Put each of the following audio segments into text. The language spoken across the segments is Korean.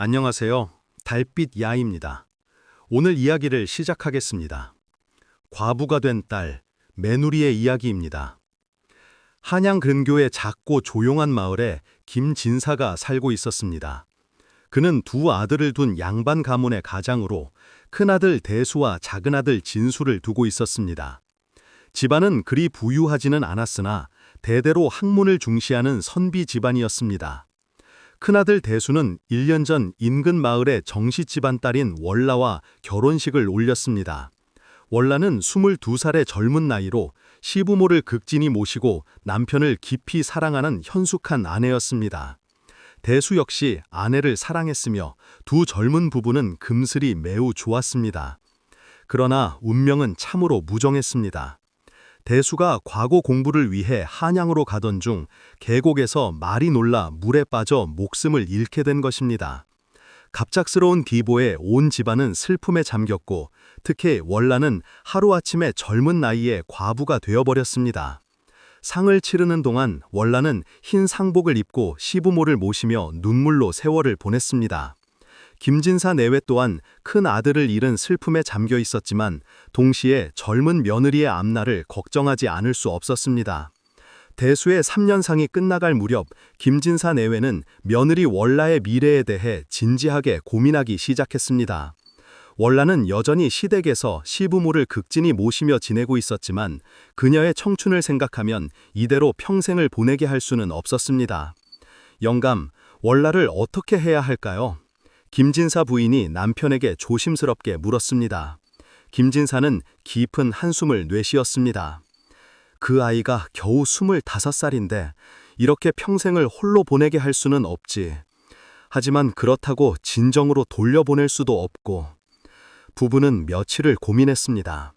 안녕하세요. 달빛 야입니다. 오늘 이야기를 시작하겠습니다. 과부가 된 딸, 매누리의 이야기입니다. 한양 근교의 작고 조용한 마을에 김진사가 살고 있었습니다. 그는 두 아들을 둔 양반 가문의 가장으로 큰아들 대수와 작은아들 진수를 두고 있었습니다. 집안은 그리 부유하지는 않았으나 대대로 학문을 중시하는 선비 집안이었습니다. 큰아들 대수는 1년 전 인근 마을의 정씨 집안 딸인 월라와 결혼식을 올렸습니다. 월라는 22살의 젊은 나이로 시부모를 극진히 모시고 남편을 깊이 사랑하는 현숙한 아내였습니다. 대수 역시 아내를 사랑했으며 두 젊은 부부는 금슬이 매우 좋았습니다. 그러나 운명은 참으로 무정했습니다. 대수가 과거 공부를 위해 한양으로 가던 중 계곡에서 말이 놀라 물에 빠져 목숨을 잃게 된 것입니다. 갑작스러운 기보에 온 집안은 슬픔에 잠겼고 특히 월라는 하루아침에 젊은 나이에 과부가 되어버렸습니다. 상을 치르는 동안 월라는 흰 상복을 입고 시부모를 모시며 눈물로 세월을 보냈습니다. 김진사 내외 또한 큰 아들을 잃은 슬픔에 잠겨 있었지만 동시에 젊은 며느리의 앞날을 걱정하지 않을 수 없었습니다. 대수의 3년상이 끝나갈 무렵 김진사 내외는 며느리 월라의 미래에 대해 진지하게 고민하기 시작했습니다. 월라는 여전히 시댁에서 시부모를 극진히 모시며 지내고 있었지만 그녀의 청춘을 생각하면 이대로 평생을 보내게 할 수는 없었습니다. 영감, 월라를 어떻게 해야 할까요? 김진사 부인이 남편에게 조심스럽게 물었습니다. 김진사는 깊은 한숨을 내쉬었습니다. 그 아이가 겨우 25살인데 이렇게 평생을 홀로 보내게 할 수는 없지. 하지만 그렇다고 진정으로 돌려보낼 수도 없고. 부부는 며칠을 고민했습니다.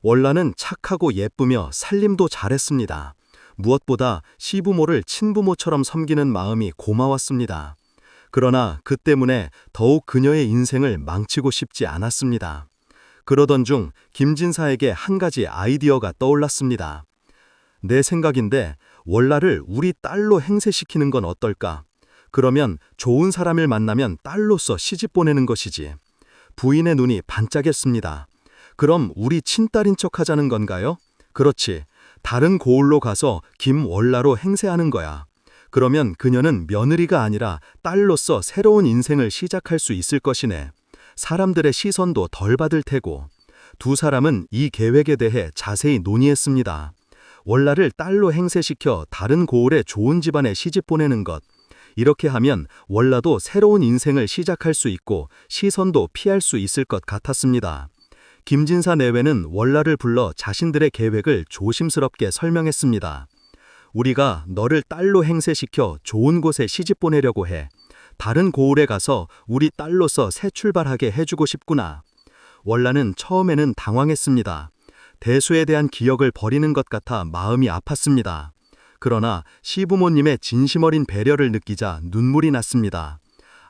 월라는 착하고 예쁘며 살림도 잘했습니다. 무엇보다 시부모를 친부모처럼 섬기는 마음이 고마웠습니다. 그러나 그 때문에 더욱 그녀의 인생을 망치고 싶지 않았습니다. 그러던 중 김진사에게 한 가지 아이디어가 떠올랐습니다. 내 생각인데 월라를 우리 딸로 행세시키는 건 어떨까? 그러면 좋은 사람을 만나면 딸로서 시집 보내는 것이지. 부인의 눈이 반짝였습니다. 그럼 우리 친딸인 척 하자는 건가요? 그렇지. 다른 고을로 가서 김월라로 행세하는 거야. 그러면 그녀는 며느리가 아니라 딸로서 새로운 인생을 시작할 수 있을 것이네. 사람들의 시선도 덜 받을 테고. 두 사람은 이 계획에 대해 자세히 논의했습니다. 월라를 딸로 행세시켜 다른 고을의 좋은 집안에 시집 보내는 것. 이렇게 하면 월라도 새로운 인생을 시작할 수 있고 시선도 피할 수 있을 것 같았습니다. 김진사 내외는 월라를 불러 자신들의 계획을 조심스럽게 설명했습니다. 우리가 너를 딸로 행세시켜 좋은 곳에 시집 보내려고 해. 다른 고을에 가서 우리 딸로서 새 출발하게 해주고 싶구나. 월라는 처음에는 당황했습니다. 대수에 대한 기억을 버리는 것 같아 마음이 아팠습니다. 그러나 시부모님의 진심 어린 배려를 느끼자 눈물이 났습니다.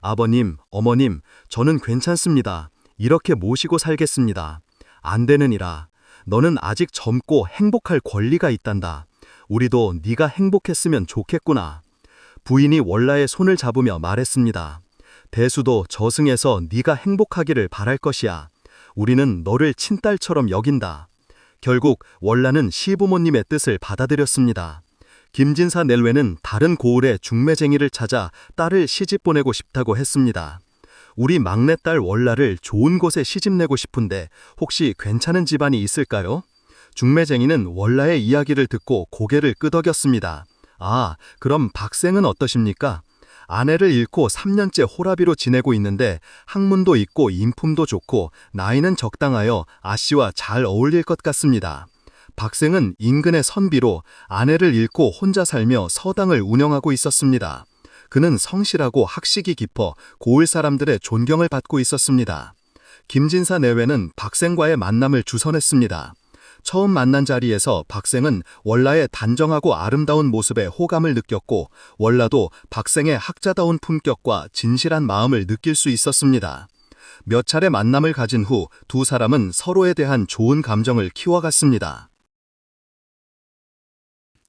아버님, 어머님, 저는 괜찮습니다. 이렇게 모시고 살겠습니다. 안 되느니라. 너는 아직 젊고 행복할 권리가 있단다. 우리도 네가 행복했으면 좋겠구나. 부인이 월라의 손을 잡으며 말했습니다. 대수도 저승에서 네가 행복하기를 바랄 것이야. 우리는 너를 친딸처럼 여긴다. 결국 월라는 시부모님의 뜻을 받아들였습니다. 김진사 낼외는 다른 고을의 중매쟁이를 찾아 딸을 시집 보내고 싶다고 했습니다. 우리 막내딸 월라를 좋은 곳에 시집내고 싶은데 혹시 괜찮은 집안이 있을까요? 중매쟁이는 월라의 이야기를 듣고 고개를 끄덕였습니다. 아, 그럼 박생은 어떠십니까? 아내를 잃고 3년째 호라비로 지내고 있는데 학문도 있고 인품도 좋고 나이는 적당하여 아씨와 잘 어울릴 것 같습니다. 박생은 인근의 선비로 아내를 잃고 혼자 살며 서당을 운영하고 있었습니다. 그는 성실하고 학식이 깊어 고을 사람들의 존경을 받고 있었습니다. 김진사 내외는 박생과의 만남을 주선했습니다. 처음 만난 자리에서 박생은 월라의 단정하고 아름다운 모습에 호감을 느꼈고 월라도 박생의 학자다운 품격과 진실한 마음을 느낄 수 있었습니다. 몇 차례 만남을 가진 후 두 사람은 서로에 대한 좋은 감정을 키워갔습니다.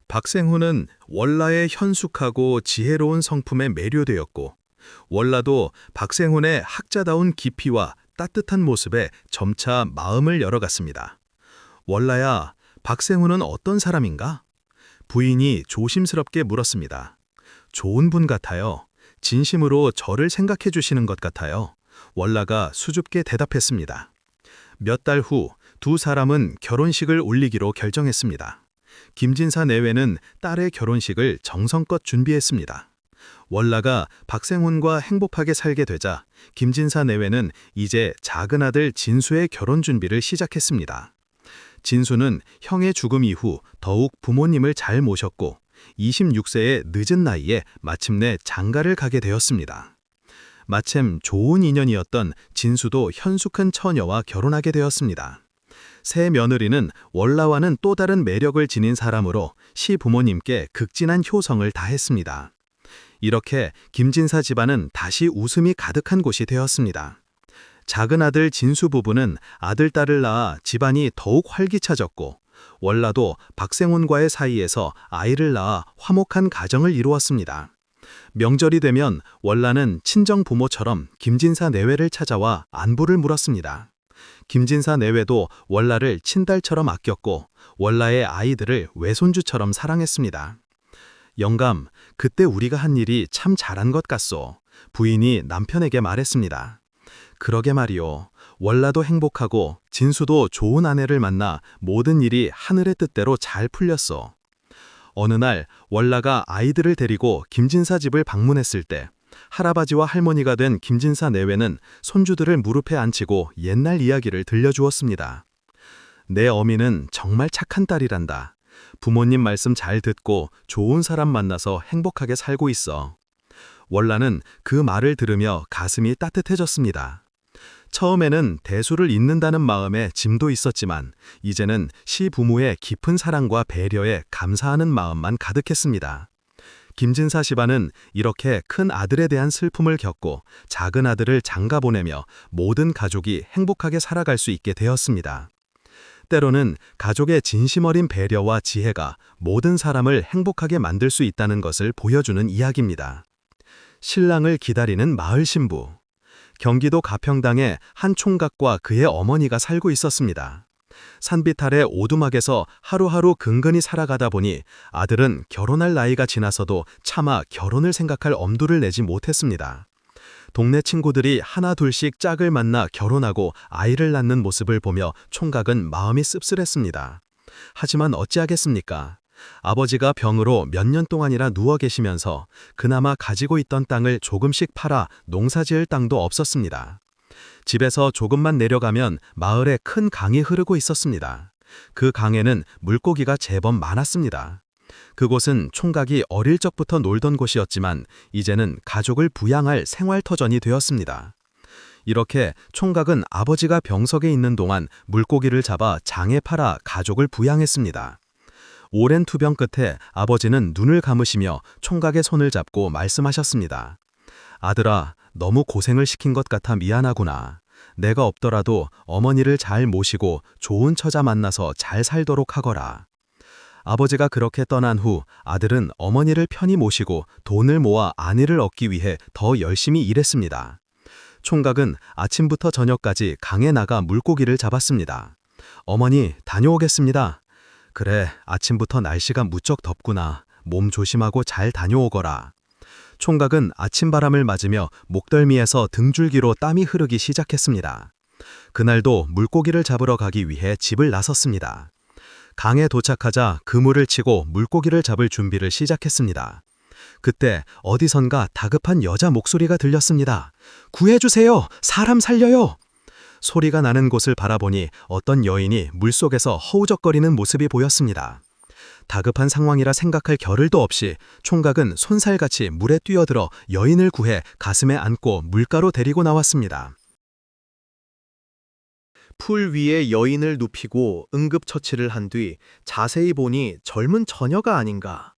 박생후는 월라의 현숙하고 지혜로운 성품에 매료되었고 월라도 박생훈의 학자다운 깊이와 따뜻한 모습에 점차 마음을 열어갔습니다. 월라야, 박생훈은 어떤 사람인가? 부인이 조심스럽게 물었습니다. 좋은 분 같아요. 진심으로 저를 생각해 주시는 것 같아요. 월라가 수줍게 대답했습니다. 몇 달 후 두 사람은 결혼식을 올리기로 결정했습니다. 김진사 내외는 딸의 결혼식을 정성껏 준비했습니다. 월라가 박생훈과 행복하게 살게 되자 김진사 내외는 이제 작은 아들 진수의 결혼 준비를 시작했습니다. 진수는 형의 죽음 이후 더욱 부모님을 잘 모셨고 26세의 늦은 나이에 마침내 장가를 가게 되었습니다. 마침 좋은 인연이었던 진수도 현숙한 처녀와 결혼하게 되었습니다. 새 며느리는 월라와는 또 다른 매력을 지닌 사람으로 시부모님께 극진한 효성을 다했습니다. 이렇게 김진사 집안은 다시 웃음이 가득한 곳이 되었습니다. 작은 아들 진수 부부는 아들, 딸을 낳아 집안이 더욱 활기차졌고 월라도 박생훈과의 사이에서 아이를 낳아 화목한 가정을 이루었습니다. 명절이 되면 월라는 친정 부모처럼 김진사 내외를 찾아와 안부를 물었습니다. 김진사 내외도 월라를 친딸처럼 아꼈고 월라의 아이들을 외손주처럼 사랑했습니다. 영감, 그때 우리가 한 일이 참 잘한 것 같소. 부인이 남편에게 말했습니다. 그러게 말이오. 월라도 행복하고 진수도 좋은 아내를 만나 모든 일이 하늘의 뜻대로 잘 풀렸소. 어느 날 월라가 아이들을 데리고 김진사 집을 방문했을 때 할아버지와 할머니가 된 김진사 내외는 손주들을 무릎에 앉히고 옛날 이야기를 들려주었습니다. 내 어미는 정말 착한 딸이란다. 부모님 말씀 잘 듣고 좋은 사람 만나서 행복하게 살고 있어. 월라는 그 말을 들으며 가슴이 따뜻해졌습니다. 처음에는 대수를 잇는다는 마음에 짐도 있었지만 이제는 시부모의 깊은 사랑과 배려에 감사하는 마음만 가득했습니다. 김진사 집안은 이렇게 큰 아들에 대한 슬픔을 겪고 작은 아들을 장가 보내며 모든 가족이 행복하게 살아갈 수 있게 되었습니다. 때로는 가족의 진심 어린 배려와 지혜가 모든 사람을 행복하게 만들 수 있다는 것을 보여주는 이야기입니다. 신랑을 기다리는 마을 신부. 경기도 가평당에 한 총각과 그의 어머니가 살고 있었습니다. 산빛 아래 오두막에서 하루하루 근근히 살아가다 보니 아들은 결혼할 나이가 지나서도 차마 결혼을 생각할 엄두를 내지 못했습니다. 동네 친구들이 하나 둘씩 짝을 만나 결혼하고 아이를 낳는 모습을 보며 총각은 마음이 씁쓸했습니다. 하지만 어찌하겠습니까? 아버지가 병으로 몇 년 동안이나 누워 계시면서 그나마 가지고 있던 땅을 조금씩 팔아 농사지을 땅도 없었습니다. 집에서 조금만 내려가면 마을에 큰 강이 흐르고 있었습니다. 그 강에는 물고기가 제법 많았습니다. 그곳은 총각이 어릴 적부터 놀던 곳이었지만 이제는 가족을 부양할 생활터전이 되었습니다. 이렇게 총각은 아버지가 병석에 있는 동안 물고기를 잡아 장에 팔아 가족을 부양했습니다. 오랜 투병 끝에 아버지는 눈을 감으시며 총각의 손을 잡고 말씀하셨습니다. 아들아, 너무 고생을 시킨 것 같아 미안하구나. 내가 없더라도 어머니를 잘 모시고 좋은 처자 만나서 잘 살도록 하거라. 아버지가 그렇게 떠난 후 아들은 어머니를 편히 모시고 돈을 모아 아내를 얻기 위해 더 열심히 일했습니다. 총각은 아침부터 저녁까지 강에 나가 물고기를 잡았습니다. 어머니, 다녀오겠습니다. 그래, 아침부터 날씨가 무척 덥구나. 몸 조심하고 잘 다녀오거라. 총각은 아침바람을 맞으며 목덜미에서 등줄기로 땀이 흐르기 시작했습니다. 그날도 물고기를 잡으러 가기 위해 집을 나섰습니다. 강에 도착하자 그물을 치고 물고기를 잡을 준비를 시작했습니다. 그때 어디선가 다급한 여자 목소리가 들렸습니다. 구해주세요! 사람 살려요! 소리가 나는 곳을 바라보니 어떤 여인이 물속에서 허우적거리는 모습이 보였습니다. 다급한 상황이라 생각할 겨를도 없이 총각은 손살같이 물에 뛰어들어 여인을 구해 가슴에 안고 물가로 데리고 나왔습니다. 풀 위에 여인을 눕히고 응급처치를 한 뒤 자세히 보니 젊은 처녀가 아닌가.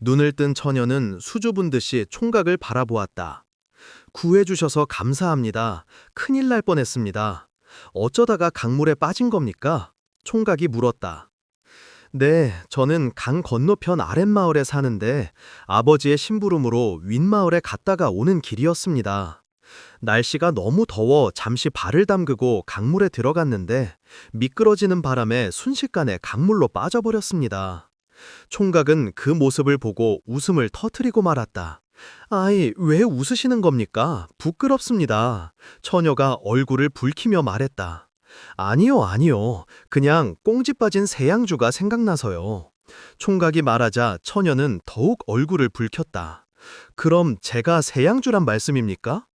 눈을 뜬 처녀는 수줍은 듯이 총각을 바라보았다. 구해주셔서 감사합니다. 큰일 날 뻔했습니다. 어쩌다가 강물에 빠진 겁니까? 총각이 물었다. 네, 저는 강 건너편 아랫마을에 사는데 아버지의 심부름으로 윗마을에 갔다가 오는 길이었습니다. 날씨가 너무 더워 잠시 발을 담그고 강물에 들어갔는데 미끄러지는 바람에 순식간에 강물로 빠져버렸습니다. 총각은 그 모습을 보고 웃음을 터뜨리고 말았다. 아이, 왜 웃으시는 겁니까? 부끄럽습니다. 처녀가 얼굴을 붉히며 말했다. 아니요, 아니요. 그냥 꽁지 빠진 새양주가 생각나서요. 총각이 말하자 처녀는 더욱 얼굴을 붉혔다. 그럼 제가 새양주란 말씀입니까?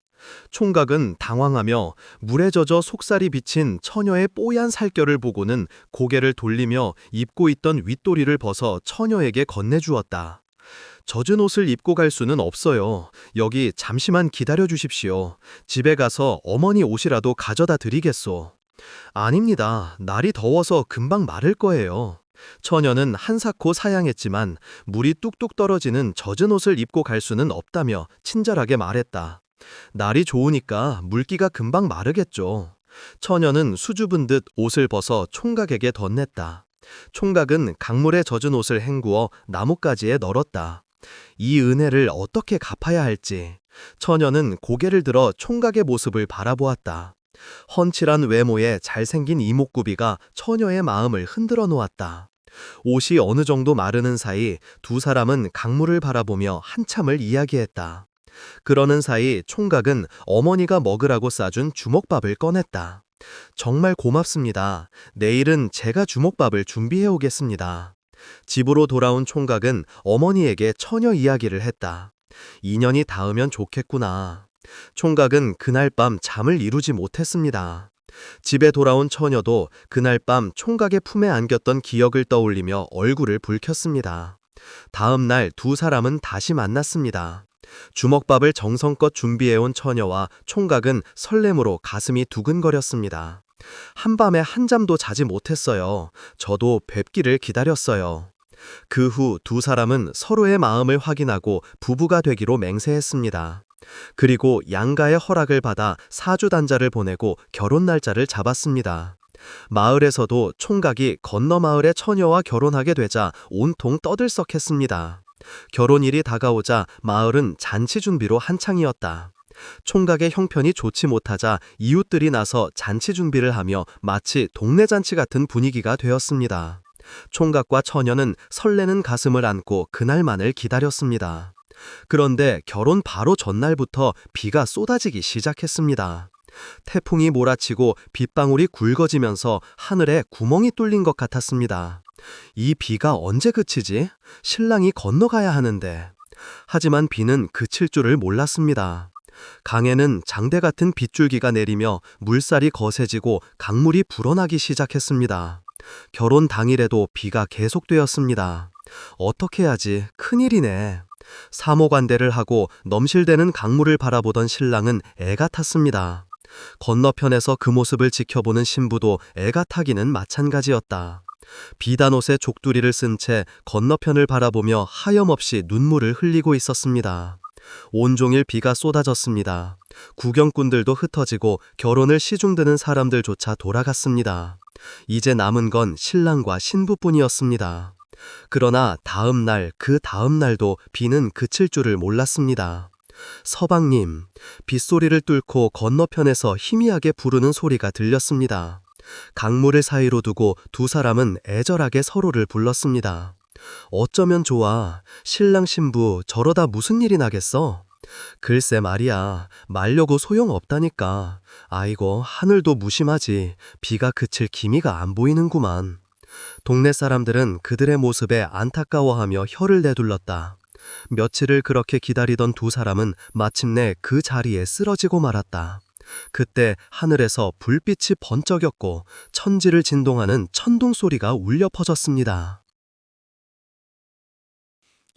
총각은 당황하며 물에 젖어 속살이 비친 처녀의 뽀얀 살결을 보고는 고개를 돌리며 입고 있던 윗도리를 벗어 처녀에게 건네주었다. 젖은 옷을 입고 갈 수는 없어요. 여기 잠시만 기다려 주십시오. 집에 가서 어머니 옷이라도 가져다 드리겠소. 아닙니다. 날이 더워서 금방 마를 거예요. 처녀는 한사코 사양했지만 물이 뚝뚝 떨어지는 젖은 옷을 입고 갈 수는 없다며 친절하게 말했다. 날이 좋으니까 물기가 금방 마르겠죠. 처녀는 수줍은 듯 옷을 벗어 총각에게 덧냈다. 총각은 강물에 젖은 옷을 헹구어 나뭇가지에 널었다. 이 은혜를 어떻게 갚아야 할지 처녀는 고개를 들어 총각의 모습을 바라보았다. 훤칠한 외모에 잘생긴 이목구비가 처녀의 마음을 흔들어 놓았다. 옷이 어느 정도 마르는 사이 두 사람은 강물을 바라보며 한참을 이야기했다. 그러는 사이 총각은 어머니가 먹으라고 싸준 주먹밥을 꺼냈다. 정말 고맙습니다. 내일은 제가 주먹밥을 준비해 오겠습니다. 집으로 돌아온 총각은 어머니에게 처녀 이야기를 했다. 인연이 닿으면 좋겠구나. 총각은 그날 밤 잠을 이루지 못했습니다. 집에 돌아온 처녀도 그날 밤 총각의 품에 안겼던 기억을 떠올리며 얼굴을 붉혔습니다. 다음 날 두 사람은 다시 만났습니다. 주먹밥을 정성껏 준비해온 처녀와 총각은 설렘으로 가슴이 두근거렸습니다. 한밤에 한잠도 자지 못했어요. 저도 뵙기를 기다렸어요. 그 후 두 사람은 서로의 마음을 확인하고 부부가 되기로 맹세했습니다. 그리고 양가의 허락을 받아 사주단자를 보내고 결혼 날짜를 잡았습니다. 마을에서도 총각이 건너 마을의 처녀와 결혼하게 되자 온통 떠들썩했습니다. 결혼일이 다가오자 마을은 잔치 준비로 한창이었다. 총각의 형편이 좋지 못하자 이웃들이 나서 잔치 준비를 하며 마치 동네 잔치 같은 분위기가 되었습니다. 총각과 처녀는 설레는 가슴을 안고 그날만을 기다렸습니다. 그런데 결혼 바로 전날부터 비가 쏟아지기 시작했습니다. 태풍이 몰아치고 빗방울이 굵어지면서 하늘에 구멍이 뚫린 것 같았습니다. 이 비가 언제 그치지? 신랑이 건너가야 하는데. 하지만 비는 그칠 줄을 몰랐습니다. 강에는 장대 같은 빗줄기가 내리며 물살이 거세지고 강물이 불어나기 시작했습니다. 결혼 당일에도 비가 계속되었습니다. 어떻게 하지? 큰일이네. 사모관대를 하고 넘실대는 강물을 바라보던 신랑은 애가 탔습니다. 건너편에서 그 모습을 지켜보는 신부도 애가 타기는 마찬가지였다. 비단옷에 족두리를 쓴 채 건너편을 바라보며 하염없이 눈물을 흘리고 있었습니다. 온종일 비가 쏟아졌습니다. 구경꾼들도 흩어지고 결혼을 시중드는 사람들조차 돌아갔습니다. 이제 남은 건 신랑과 신부뿐이었습니다. 그러나 다음 날, 그 다음 날도 비는 그칠 줄을 몰랐습니다. 서방님, 빗소리를 뚫고 건너편에서 희미하게 부르는 소리가 들렸습니다. 강물을 사이로 두고 두 사람은 애절하게 서로를 불렀습니다. 어쩌면 좋아. 신랑 신부 저러다 무슨 일이 나겠어? 글쎄 말이야. 말려고 소용없다니까. 아이고, 하늘도 무심하지. 비가 그칠 기미가 안 보이는구만. 동네 사람들은 그들의 모습에 안타까워하며 혀를 내둘렀다. 며칠을 그렇게 기다리던 두 사람은 마침내 그 자리에 쓰러지고 말았다. 그때 하늘에서 불빛이 번쩍였고 천지를 진동하는 천둥 소리가 울려 퍼졌습니다.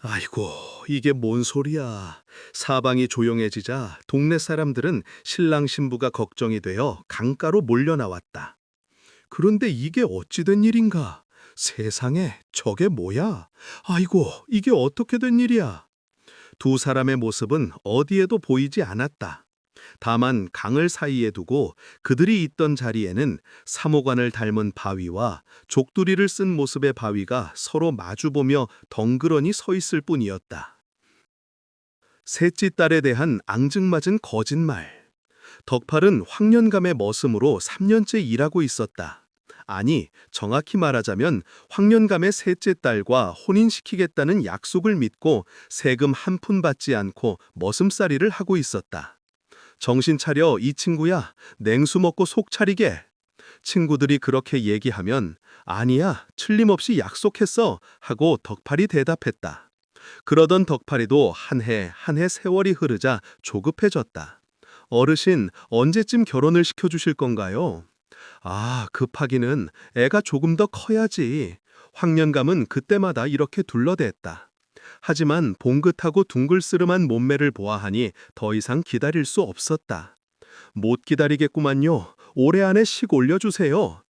아이고, 이게 뭔 소리야. 사방이 조용해지자 동네 사람들은 신랑 신부가 걱정이 되어 강가로 몰려 나왔다. 그런데 이게 어찌 된 일인가? 세상에, 저게 뭐야? 아이고, 이게 어떻게 된 일이야? 두 사람의 모습은 어디에도 보이지 않았다. 다만 강을 사이에 두고 그들이 있던 자리에는 사모관을 닮은 바위와 족두리를 쓴 모습의 바위가 서로 마주보며 덩그러니 서 있을 뿐이었다. 셋째 딸에 대한 앙증맞은 거짓말. 덕팔은 황년감의 머슴으로 3년째 일하고 있었다. 아니, 정확히 말하자면 황년감의 셋째 딸과 혼인시키겠다는 약속을 믿고 세금 한 푼 받지 않고 머슴살이를 하고 있었다. 정신 차려 이 친구야, 냉수 먹고 속 차리게. 친구들이 그렇게 얘기하면 아니야, 틀림없이 약속했어 하고 덕팔이 대답했다. 그러던 덕팔이도 한 해 한 해 세월이 흐르자 조급해졌다. 어르신, 언제쯤 결혼을 시켜주실 건가요? 아, 급하기는 애가 조금 더 커야지. 황년감은 그때마다 이렇게 둘러댔다. 하지만 봉긋하고 둥글스름한 몸매를 보아하니 더 이상 기다릴 수 없었다. 못 기다리겠구만요. 올해 안에 식 올려주세요.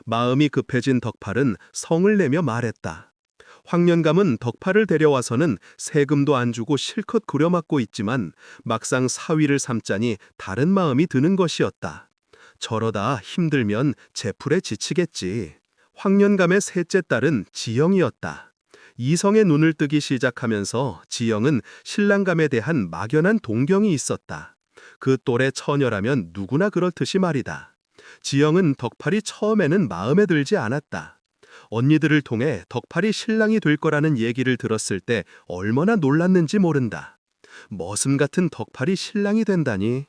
마음이 급해진 덕팔은 성을 내며 말했다. 황년감은 덕팔을 데려와서는 세금도 안 주고 실컷 구려맞고 있지만 막상 사위를 삼자니 다른 마음이 드는 것이었다. 저러다 힘들면 제풀에 지치겠지. 황년감의 셋째 딸은 지영이었다. 이성의 눈을 뜨기 시작하면서 지영은 신랑감에 대한 막연한 동경이 있었다. 그 또래 처녀라면 누구나 그렇듯이 말이다. 지영은 덕팔이 처음에는 마음에 들지 않았다. 언니들을 통해 덕팔이 신랑이 될 거라는 얘기를 들었을 때 얼마나 놀랐는지 모른다. 머슴 같은 덕팔이 신랑이 된다니.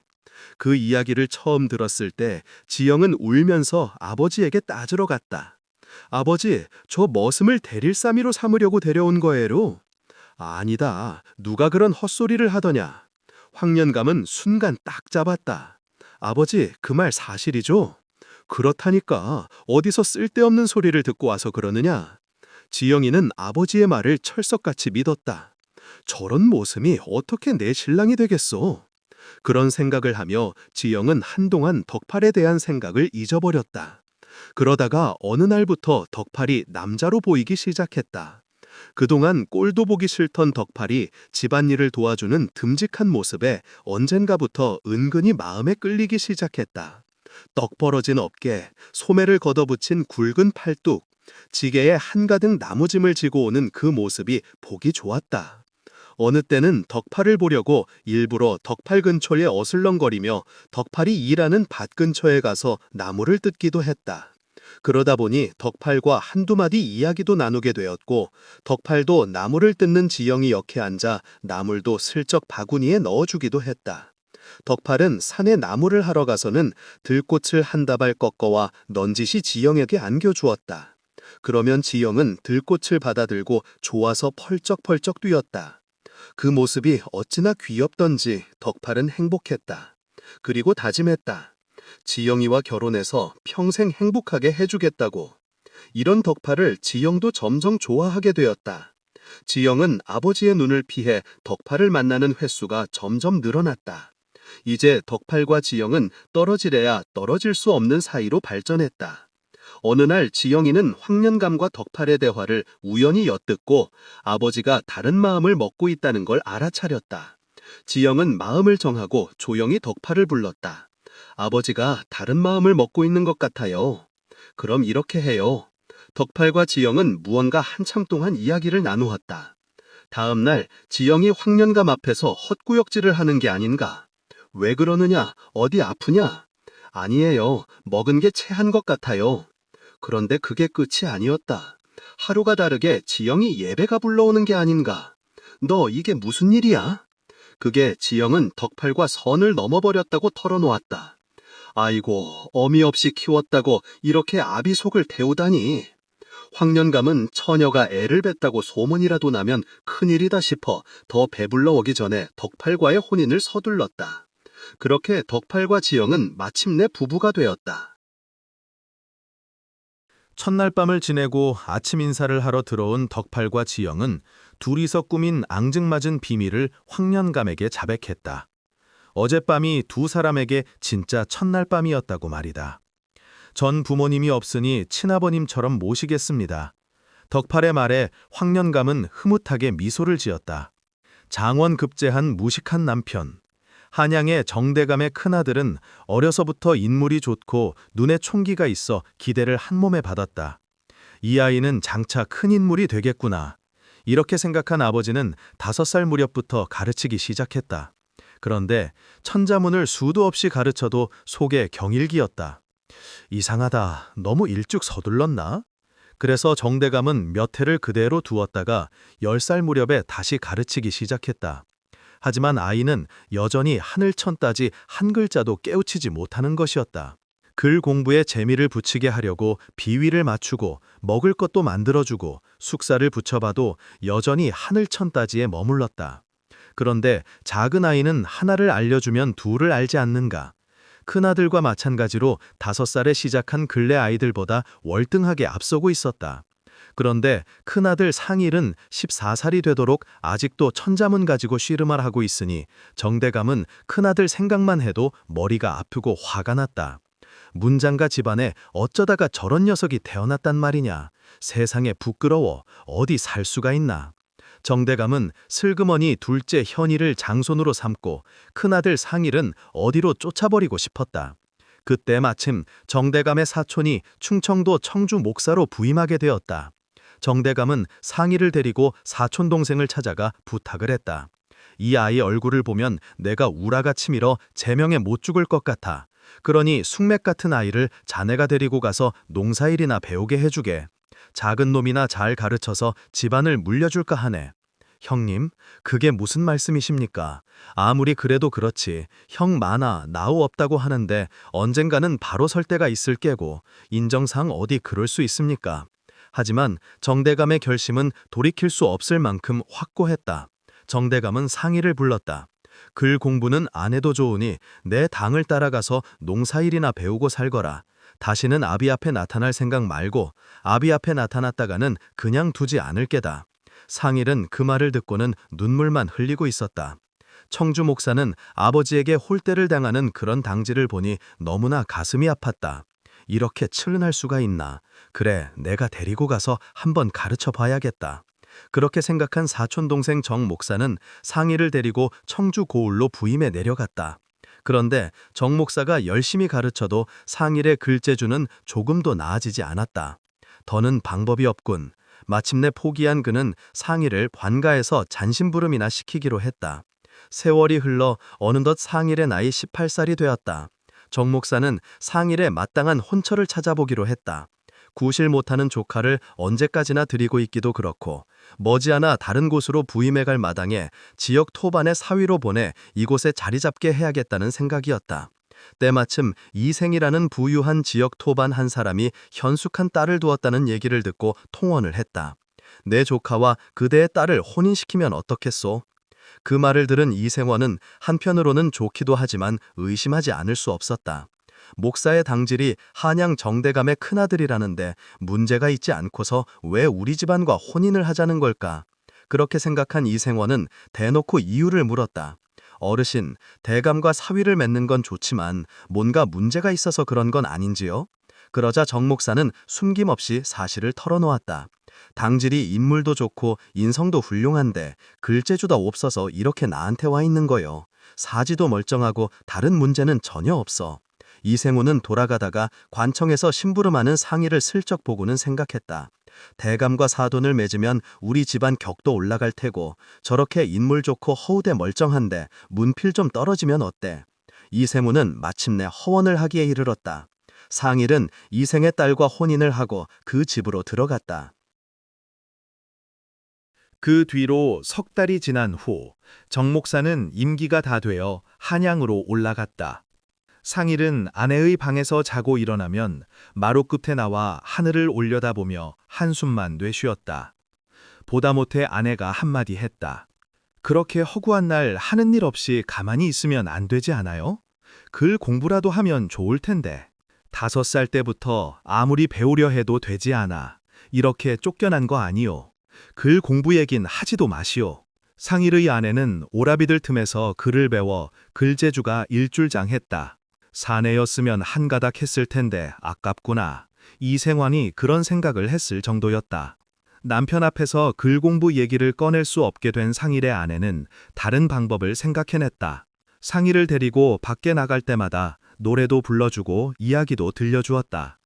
그 이야기를 처음 들었을 때 지영은 울면서 아버지에게 따지러 갔다. 아버지, 저 머슴을 대릴사미로 삼으려고 데려온 거예요? 아니다. 누가 그런 헛소리를 하더냐. 황년감은 순간 딱 잡았다. 아버지, 그 말 사실이죠? 그렇다니까. 어디서 쓸데없는 소리를 듣고 와서 그러느냐. 지영이는 아버지의 말을 철석같이 믿었다. 저런 모습이 어떻게 내 신랑이 되겠소? 그런 생각을 하며 지영은 한동안 덕팔에 대한 생각을 잊어버렸다. 그러다가 어느 날부터 덕팔이 남자로 보이기 시작했다. 그동안 꼴도 보기 싫던 덕팔이 집안일을 도와주는 듬직한 모습에 언젠가부터 은근히 마음에 끌리기 시작했다. 떡 벌어진 어깨, 소매를 걷어붙인 굵은 팔뚝, 지게에 한가득 나무짐을 지고 오는 그 모습이 보기 좋았다. 어느 때는 덕팔을 보려고 일부러 덕팔 근처에 어슬렁거리며 덕팔이 일하는 밭 근처에 가서 나무를 뜯기도 했다. 그러다 보니 덕팔과 한두 마디 이야기도 나누게 되었고 덕팔도 나무를 뜯는 지영이 옆에 앉아 나물도 슬쩍 바구니에 넣어주기도 했다. 덕팔은 산에 나무를 하러 가서는 들꽃을 한 다발 꺾어와 넌지시 지영에게 안겨주었다. 그러면 지영은 들꽃을 받아들고 좋아서 펄쩍펄쩍 뛰었다. 그 모습이 어찌나 귀엽던지 덕팔은 행복했다. 그리고 다짐했다. 지영이와 결혼해서 평생 행복하게 해주겠다고. 이런 덕팔을 지영도 점점 좋아하게 되었다. 지영은 아버지의 눈을 피해 덕팔을 만나는 횟수가 점점 늘어났다. 이제 덕팔과 지영은 떨어지래야 떨어질 수 없는 사이로 발전했다. 어느 날 지영이는 황년감과 덕팔의 대화를 우연히 엿듣고 아버지가 다른 마음을 먹고 있다는 걸 알아차렸다. 지영은 마음을 정하고 조용히 덕팔을 불렀다. 아버지가 다른 마음을 먹고 있는 것 같아요. 그럼 이렇게 해요. 덕팔과 지영은 무언가 한참 동안 이야기를 나누었다. 다음 날 지영이 황년감 앞에서 헛구역질을 하는 게 아닌가. 왜 그러느냐? 어디 아프냐? 아니에요. 먹은 게 체한 것 같아요. 그런데 그게 끝이 아니었다. 하루가 다르게 지영이 예배가 불러오는 게 아닌가. 너 이게 무슨 일이야? 그게 지영은 덕팔과 선을 넘어버렸다고 털어놓았다. 아이고, 어미 없이 키웠다고 이렇게 아비 속을 태우다니. 황년감은 처녀가 애를 뱉다고 소문이라도 나면 큰일이다 싶어 더 배불러 오기 전에 덕팔과의 혼인을 서둘렀다. 그렇게 덕팔과 지영은 마침내 부부가 되었다. 첫날 밤을 지내고 아침 인사를 하러 들어온 덕팔과 지영은 둘이서 꾸민 앙증맞은 비밀을 황년감에게 자백했다. 어젯밤이 두 사람에게 진짜 첫날 밤이었다고 말이다. 전 부모님이 없으니 친아버님처럼 모시겠습니다. 덕팔의 말에 황년감은 흐뭇하게 미소를 지었다. 장원급제한 무식한 남편. 한양의 정대감의 큰아들은 어려서부터 인물이 좋고 눈에 총기가 있어 기대를 한몸에 받았다. 이 아이는 장차 큰 인물이 되겠구나. 이렇게 생각한 아버지는 5살 무렵부터 가르치기 시작했다. 그런데 천자문을 수도 없이 가르쳐도 속에 경일기였다. 이상하다. 너무 일찍 서둘렀나? 그래서 정대감은 몇 해를 그대로 두었다가 10살 무렵에 다시 가르치기 시작했다. 하지만 아이는 여전히 하늘천 따지 한 글자도 깨우치지 못하는 것이었다. 글 공부에 재미를 붙이게 하려고 비위를 맞추고 먹을 것도 만들어주고 숙사를 붙여봐도 여전히 하늘천 따지에 머물렀다. 그런데 작은 아이는 하나를 알려주면 둘을 알지 않는가. 큰아들과 마찬가지로 5살에 시작한 근래 아이들보다 월등하게 앞서고 있었다. 그런데 큰아들 상일은 14살이 되도록 아직도 천자문 가지고 씨름을 하고 있으니 정대감은 큰아들 생각만 해도 머리가 아프고 화가 났다. 문장가 집안에 어쩌다가 저런 녀석이 태어났단 말이냐. 세상에 부끄러워. 어디 살 수가 있나. 정대감은 슬그머니 둘째 현이를 장손으로 삼고 큰아들 상일은 어디로 쫓아버리고 싶었다. 그때 마침 정대감의 사촌이 충청도 청주 목사로 부임하게 되었다. 정대감은 상일을 데리고 사촌 동생을 찾아가 부탁을 했다. 이 아이 얼굴을 보면 내가 우라가 치밀어 제명에 못 죽을 것 같아. 그러니 숙맥 같은 아이를 자네가 데리고 가서 농사일이나 배우게 해주게. 작은 놈이나 잘 가르쳐서 집안을 물려줄까 하네. 형님, 그게 무슨 말씀이십니까? 아무리 그래도 그렇지. 형 많아, 나우 없다고 하는데 언젠가는 바로 설 때가 있을 게고 인정상 어디 그럴 수 있습니까? 하지만 정대감의 결심은 돌이킬 수 없을 만큼 확고했다. 정대감은 상의를 불렀다. 글 공부는 안 해도 좋으니 내 당을 따라가서 농사일이나 배우고 살거라. 다시는 아비 앞에 나타날 생각 말고 아비 앞에 나타났다가는 그냥 두지 않을 게다. 상일은 그 말을 듣고는 눈물만 흘리고 있었다. 청주 목사는 아버지에게 홀대를 당하는 그런 당지를 보니 너무나 가슴이 아팠다. 이렇게 측은할 수가 있나. 그래, 내가 데리고 가서 한번 가르쳐 봐야겠다. 그렇게 생각한 사촌동생 정 목사는 상일을 데리고 청주 고을로 부임해 내려갔다. 그런데 정 목사가 열심히 가르쳐도 상일의 글재주는 조금도 나아지지 않았다. 더는 방법이 없군. 마침내 포기한 그는 상일을 관가에서 잔심부름이나 시키기로 했다. 세월이 흘러 어느덧 상일의 나이 18살이 되었다. 정 목사는 상일의 마땅한 혼처를 찾아보기로 했다. 구실 못하는 조카를 언제까지나 들이고 있기도 그렇고 머지않아 다른 곳으로 부임해갈 마당에 지역 토반의 사위로 보내 이곳에 자리 잡게 해야겠다는 생각이었다. 때마침 이생이라는 부유한 지역 토반 한 사람이 현숙한 딸을 두었다는 얘기를 듣고 통원을 했다. 내 조카와 그대의 딸을 혼인시키면 어떻겠소? 그 말을 들은 이생원은 한편으로는 좋기도 하지만 의심하지 않을 수 없었다. 목사의 당질이 한양 정대감의 큰아들이라는데 문제가 있지 않고서 왜 우리 집안과 혼인을 하자는 걸까? 그렇게 생각한 이생원은 대놓고 이유를 물었다. 어르신, 대감과 사위를 맺는 건 좋지만 뭔가 문제가 있어서 그런 건 아닌지요? 그러자 정 목사는 숨김없이 사실을 털어놓았다. 당질이 인물도 좋고 인성도 훌륭한데 글재주가 없어서 이렇게 나한테 와 있는 거요. 사지도 멀쩡하고 다른 문제는 전혀 없어. 이생우는 돌아가다가 관청에서 심부름하는 상의를 슬쩍 보고는 생각했다. 대감과 사돈을 맺으면 우리 집안 격도 올라갈 테고 저렇게 인물 좋고 허우대 멀쩡한데 문필 좀 떨어지면 어때? 이생우는 마침내 허원을 하기에 이르렀다. 상일은 이생의 딸과 혼인을 하고 그 집으로 들어갔다. 그 뒤로 석 달이 지난 후 정 목사는 임기가 다 되어 한양으로 올라갔다. 상일은 아내의 방에서 자고 일어나면 마루 끝에 나와 하늘을 올려다보며 한숨만 내쉬었다. 보다 못해 아내가 한마디 했다. 그렇게 허구한 날 하는 일 없이 가만히 있으면 안 되지 않아요? 글 공부라도 하면 좋을 텐데. 5살 때부터 아무리 배우려 해도 되지 않아. 이렇게 쫓겨난 거 아니요. 글 공부 얘긴 하지도 마시오. 상일의 아내는 오라비들 틈에서 글을 배워 글재주가 일줄장했다. 사내였으면 한가닥 했을 텐데 아깝구나. 이생환이 그런 생각을 했을 정도였다. 남편 앞에서 글 공부 얘기를 꺼낼 수 없게 된 상일의 아내는 다른 방법을 생각해냈다. 상희를 데리고 밖에 나갈 때마다 노래도 불러주고 이야기도 들려주었다.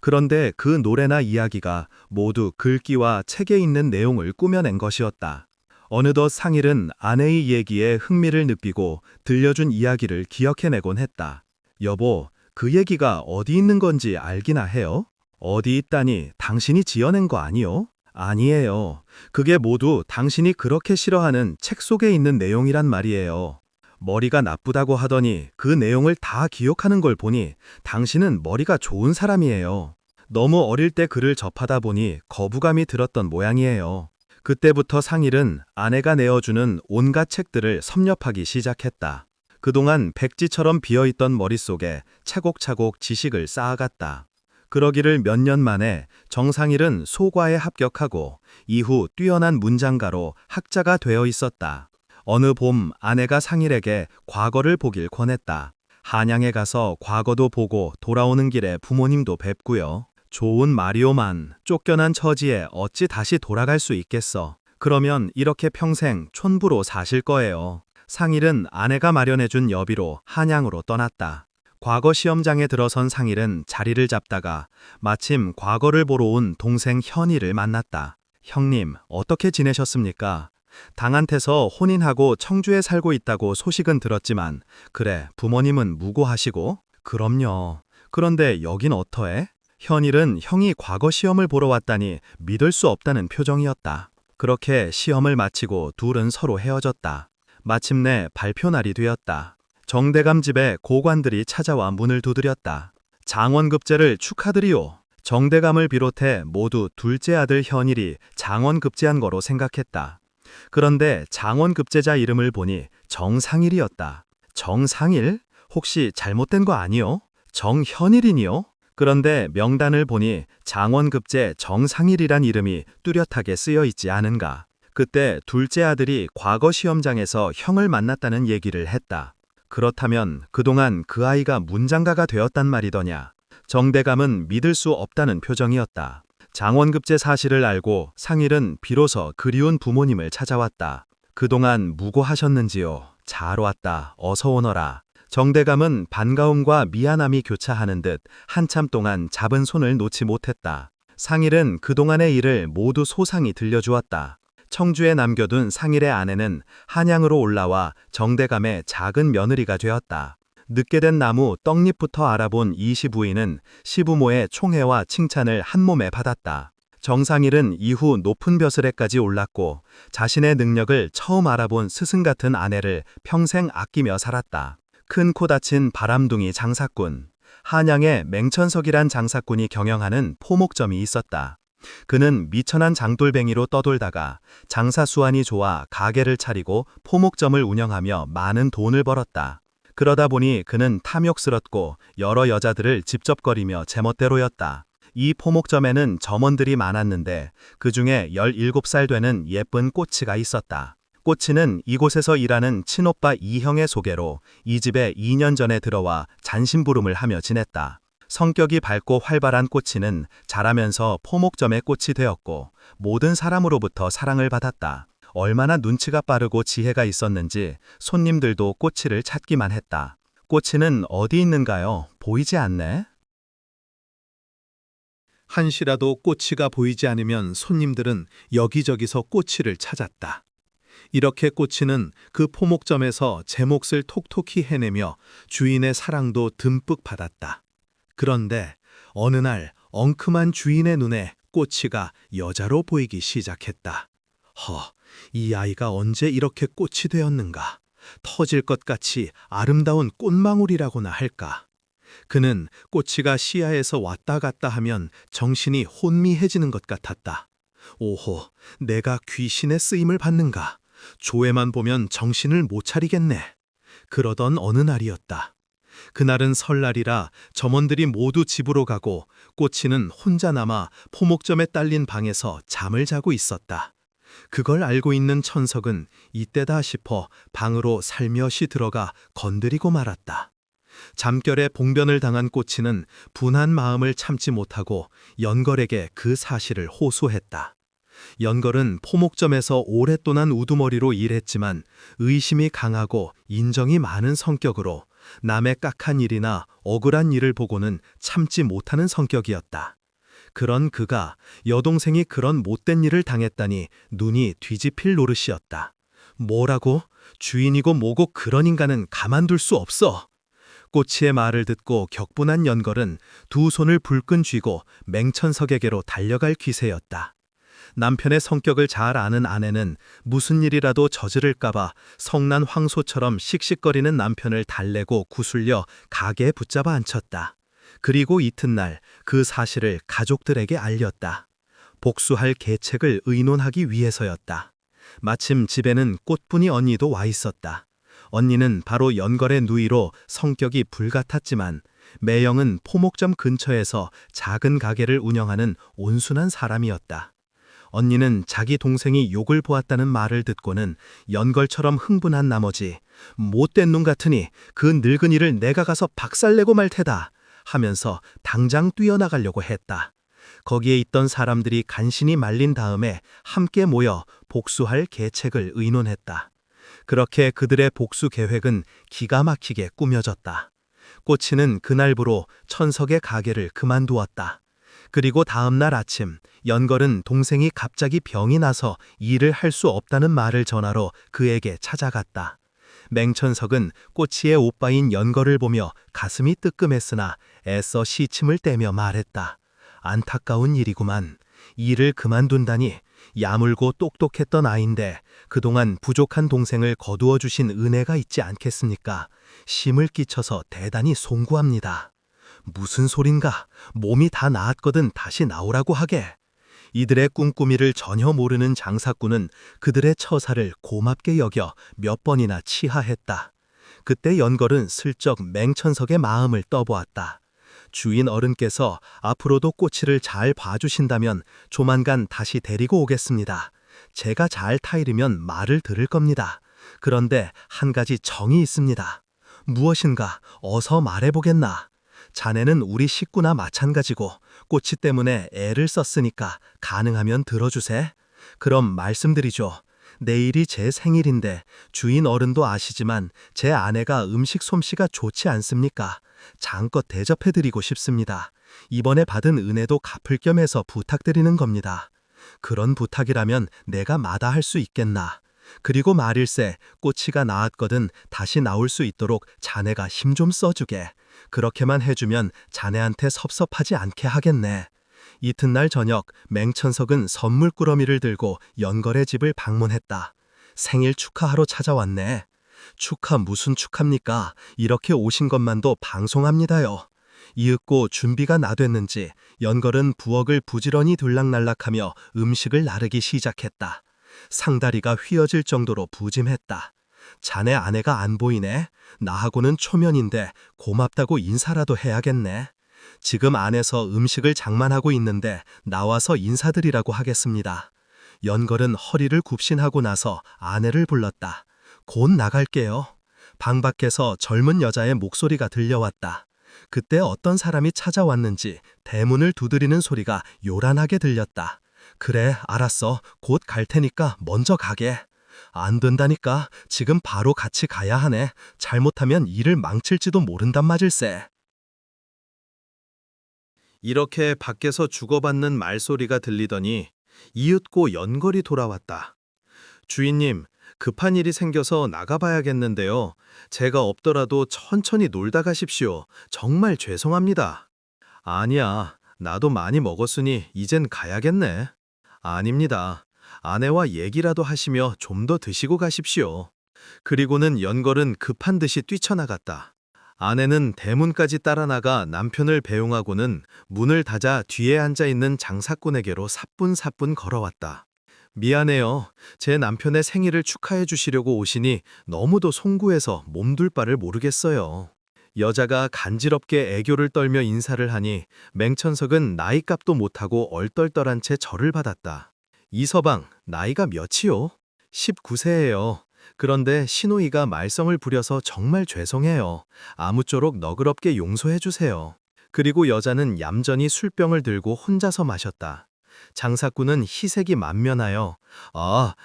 그런데 그 노래나 이야기가 모두 글귀와 책에 있는 내용을 꾸며낸 것이었다. 어느덧 상일은 아내의 얘기에 흥미를 느끼고 들려준 이야기를 기억해내곤 했다. 여보, 그 얘기가 어디 있는 건지 알기나 해요? 어디 있다니 당신이 지어낸 거 아니요? 아니에요. 그게 모두 당신이 그렇게 싫어하는 책 속에 있는 내용이란 말이에요. 머리가 나쁘다고 하더니 그 내용을 다 기억하는 걸 보니 당신은 머리가 좋은 사람이에요. 너무 어릴 때 글을 접하다 보니 거부감이 들었던 모양이에요. 그때부터 상일은 아내가 내어주는 온갖 책들을 섭렵하기 시작했다. 그동안 백지처럼 비어있던 머릿속에 차곡차곡 지식을 쌓아갔다. 그러기를 몇 년 만에 정상일은 소과에 합격하고 이후 뛰어난 문장가로 학자가 되어 있었다. 어느 봄 아내가 상일에게 과거를 보길 권했다. 한양에 가서 과거도 보고 돌아오는 길에 부모님도 뵙고요. 좋은 말이오만 쫓겨난 처지에 어찌 다시 돌아갈 수 있겠어. 그러면 이렇게 평생 촌부로 사실 거예요. 상일은 아내가 마련해준 여비로 한양으로 떠났다. 과거 시험장에 들어선 상일은 자리를 잡다가 마침 과거를 보러 온 동생 현이를 만났다. 형님, 어떻게 지내셨습니까? 당한테서 혼인하고 청주에 살고 있다고 소식은 들었지만 그래, 부모님은 무고하시고? 그럼요. 그런데 여긴 어떠해? 현일은 형이 과거 시험을 보러 왔다니 믿을 수 없다는 표정이었다. 그렇게 시험을 마치고 둘은 서로 헤어졌다. 마침내 발표 날이 되었다. 정대감 집에 고관들이 찾아와 문을 두드렸다. 장원급제를 축하드리오. 정대감을 비롯해 모두 둘째 아들 현일이 장원급제한 거로 생각했다. 그런데 장원급제자 이름을 보니 정상일이었다. 정상일? 혹시 잘못된 거 아니요? 정현일이니요? 그런데 명단을 보니 장원급제 정상일이란 이름이 뚜렷하게 쓰여 있지 않은가. 그때 둘째 아들이 과거 시험장에서 형을 만났다는 얘기를 했다. 그렇다면 그동안 그 아이가 문장가가 되었단 말이더냐. 정대감은 믿을 수 없다는 표정이었다. 장원급제 사실을 알고 상일은 비로소 그리운 부모님을 찾아왔다. 그동안 무고하셨는지요? 잘 왔다. 어서 오너라. 정대감은 반가움과 미안함이 교차하는 듯 한참 동안 잡은 손을 놓지 못했다. 상일은 그동안의 일을 모두 소상히 들려주었다. 청주에 남겨둔 상일의 아내는 한양으로 올라와 정대감의 작은 며느리가 되었다. 늦게 된 나무 떡잎부터 알아본 이 시부인은 시부모의 총애와 칭찬을 한몸에 받았다. 정상일은 이후 높은 벼슬에까지 올랐고 자신의 능력을 처음 알아본 스승 같은 아내를 평생 아끼며 살았다. 큰 코 다친 바람둥이 장사꾼. 한양에 맹천석이란 장사꾼이 경영하는 포목점이 있었다. 그는 미천한 장돌뱅이로 떠돌다가 장사 수완이 좋아 가게를 차리고 포목점을 운영하며 많은 돈을 벌었다. 그러다 보니 그는 탐욕스럽고 여러 여자들을 집접거리며 제멋대로였다. 이 포목점에는 점원들이 많았는데 그 중에 17살 되는 예쁜 꼬치가 있었다. 꼬치는 이곳에서 일하는 친오빠 이형의 소개로 이 집에 2년 전에 들어와 잔심부름을 하며 지냈다. 성격이 밝고 활발한 꼬치는 자라면서 포목점의 꽃이 되었고 모든 사람으로부터 사랑을 받았다. 얼마나 눈치가 빠르고 지혜가 있었는지 손님들도 꼬치를 찾기만 했다. 꼬치는 어디 있는가요? 보이지 않네? 한시라도 꼬치가 보이지 않으면 손님들은 여기저기서 꼬치를 찾았다. 이렇게 꼬치는 그 포목점에서 제 몫을 톡톡히 해내며 주인의 사랑도 듬뿍 받았다. 그런데 어느 날 엉큼한 주인의 눈에 꼬치가 여자로 보이기 시작했다. 이 아이가 언제 이렇게 꽃이 되었는가? 터질 것 같이 아름다운 꽃망울이라고나 할까? 그는 꼬치가 시야에서 왔다 갔다 하면 정신이 혼미해지는 것 같았다. 오호, 내가 귀신의 쓰임을 받는가? 조회만 보면 정신을 못 차리겠네. 그러던 어느 날이었다. 그날은 설날이라 점원들이 모두 집으로 가고 꼬치는 혼자 남아 포목점에 딸린 방에서 잠을 자고 있었다. 그걸 알고 있는 천석은 이때다 싶어 방으로 살며시 들어가 건드리고 말았다. 잠결에 봉변을 당한 꼬치는 분한 마음을 참지 못하고 연걸에게 그 사실을 호소했다. 연걸은 포목점에서 오랫동안 우두머리로 일했지만 의심이 강하고 인정이 많은 성격으로 남의 깍한 일이나 억울한 일을 보고는 참지 못하는 성격이었다. 그런 그가 여동생이 그런 못된 일을 당했다니 눈이 뒤집힐 노릇이었다. 뭐라고? 주인이고 뭐고 그런 인간은 가만둘 수 없어. 꼬치의 말을 듣고 격분한 연걸은 두 손을 불끈 쥐고 맹천석에게로 달려갈 기세였다. 남편의 성격을 잘 아는 아내는 무슨 일이라도 저지를까봐 성난 황소처럼 씩씩거리는 남편을 달래고 구슬려 가게에 붙잡아 앉혔다. 그리고 이튿날 그 사실을 가족들에게 알렸다. 복수할 계책을 의논하기 위해서였다. 마침 집에는 꽃분이 언니도 와 있었다. 언니는 바로 연걸의 누이로 성격이 불같았지만 매영은 포목점 근처에서 작은 가게를 운영하는 온순한 사람이었다. 언니는 자기 동생이 욕을 보았다는 말을 듣고는 연걸처럼 흥분한 나머지 못된 놈 같으니 그 늙은이를 내가 가서 박살내고 말 테다 하면서 당장 뛰어나가려고 했다. 거기에 있던 사람들이 간신히 말린 다음에 함께 모여 복수할 계책을 의논했다. 그렇게 그들의 복수 계획은 기가 막히게 꾸며졌다. 꼬치는 그날부로 천석의 가게를 그만두었다. 그리고 다음 날 아침 연걸은 동생이 갑자기 병이 나서 일을 할 수 없다는 말을 전하러 그에게 찾아갔다. 맹천석은 꼬치의 오빠인 연걸을 보며 가슴이 뜨끔했으나 애써 시침을 떼며 말했다. 안타까운 일이구만. 일을 그만둔다니. 야물고 똑똑했던 아인데 그동안 부족한 동생을 거두어 주신 은혜가 있지 않겠습니까? 심을 끼쳐서 대단히 송구합니다. 무슨 소린가? 몸이 다 나았거든 다시 나오라고 하게. 이들의 꿍꾸미를 전혀 모르는 장사꾼은 그들의 처사를 고맙게 여겨 몇 번이나 치하했다. 그때 연걸은 슬쩍 맹천석의 마음을 떠보았다. 주인 어른께서 앞으로도 꼬치를 잘 봐주신다면 조만간 다시 데리고 오겠습니다. 제가 잘 타이르면 말을 들을 겁니다. 그런데 한 가지 정이 있습니다. 무엇인가 어서 말해보겠나. 자네는 우리 식구나 마찬가지고 꼬치 때문에 애를 썼으니까 가능하면 들어주세. 그럼 말씀드리죠. 내일이 제 생일인데 주인 어른도 아시지만 제 아내가 음식 솜씨가 좋지 않습니까? 장껏 대접해드리고 싶습니다. 이번에 받은 은혜도 갚을 겸 해서 부탁드리는 겁니다. 그런 부탁이라면 내가 마다할 수 있겠나. 그리고 말일세 꼬치가 나았거든 다시 나올 수 있도록 자네가 힘 좀 써주게. 그렇게만 해주면 자네한테 섭섭하지 않게 하겠네. 이튿날 저녁 맹천석은 선물 꾸러미를 들고 연걸의 집을 방문했다. 생일 축하하러 찾아왔네. 축하 무슨 축하입니까? 이렇게 오신 것만도 방송합니다요. 이윽고 준비가 나됐는지 연걸은 부엌을 부지런히 들락날락하며 음식을 나르기 시작했다. 상다리가 휘어질 정도로 부짐했다. 자네 아내가 안 보이네. 나하고는 초면인데 고맙다고 인사라도 해야겠네. 지금 안에서 음식을 장만하고 있는데 나와서 인사드리라고 하겠습니다. 연걸은 허리를 굽신하고 나서 아내를 불렀다. 곧 나갈게요. 방 밖에서 젊은 여자의 목소리가 들려왔다. 그때 어떤 사람이 찾아왔는지 대문을 두드리는 소리가 요란하게 들렸다. 그래, 알았어. 곧 갈 테니까 먼저 가게. 안 된다니까. 지금 바로 같이 가야 하네. 잘못하면 일을 망칠지도 모른단 말일세. 이렇게 밖에서 주고받는 말소리가 들리더니 이윽고 연걸이 돌아왔다. 주인님, 급한 일이 생겨서 나가봐야겠는데요. 제가 없더라도 천천히 놀다 가십시오. 정말 죄송합니다. 아니야, 나도 많이 먹었으니 이젠 가야겠네. 아닙니다. 아내와 얘기라도 하시며 좀 더 드시고 가십시오. 그리고는 연걸은 급한 듯이 뛰쳐나갔다. 아내는 대문까지 따라 나가 남편을 배웅하고는 문을 닫아 뒤에 앉아있는 장사꾼에게로 사뿐사뿐 걸어왔다. 미안해요. 제 남편의 생일을 축하해 주시려고 오시니 너무도 송구해서 몸둘 바를 모르겠어요. 여자가 간지럽게 애교를 떨며 인사를 하니 맹천석은 나이값도 못하고 얼떨떨한 채 절을 받았다. 이 서방, 나이가 몇이요? 19세예요. 그런데 시누이가 말썽을 부려서 정말 죄송해요. 아무쪼록 너그럽게 용서해 주세요. 그리고 여자는 얌전히 술병을 들고 혼자서 마셨다. 장사꾼은 희색이 만면하여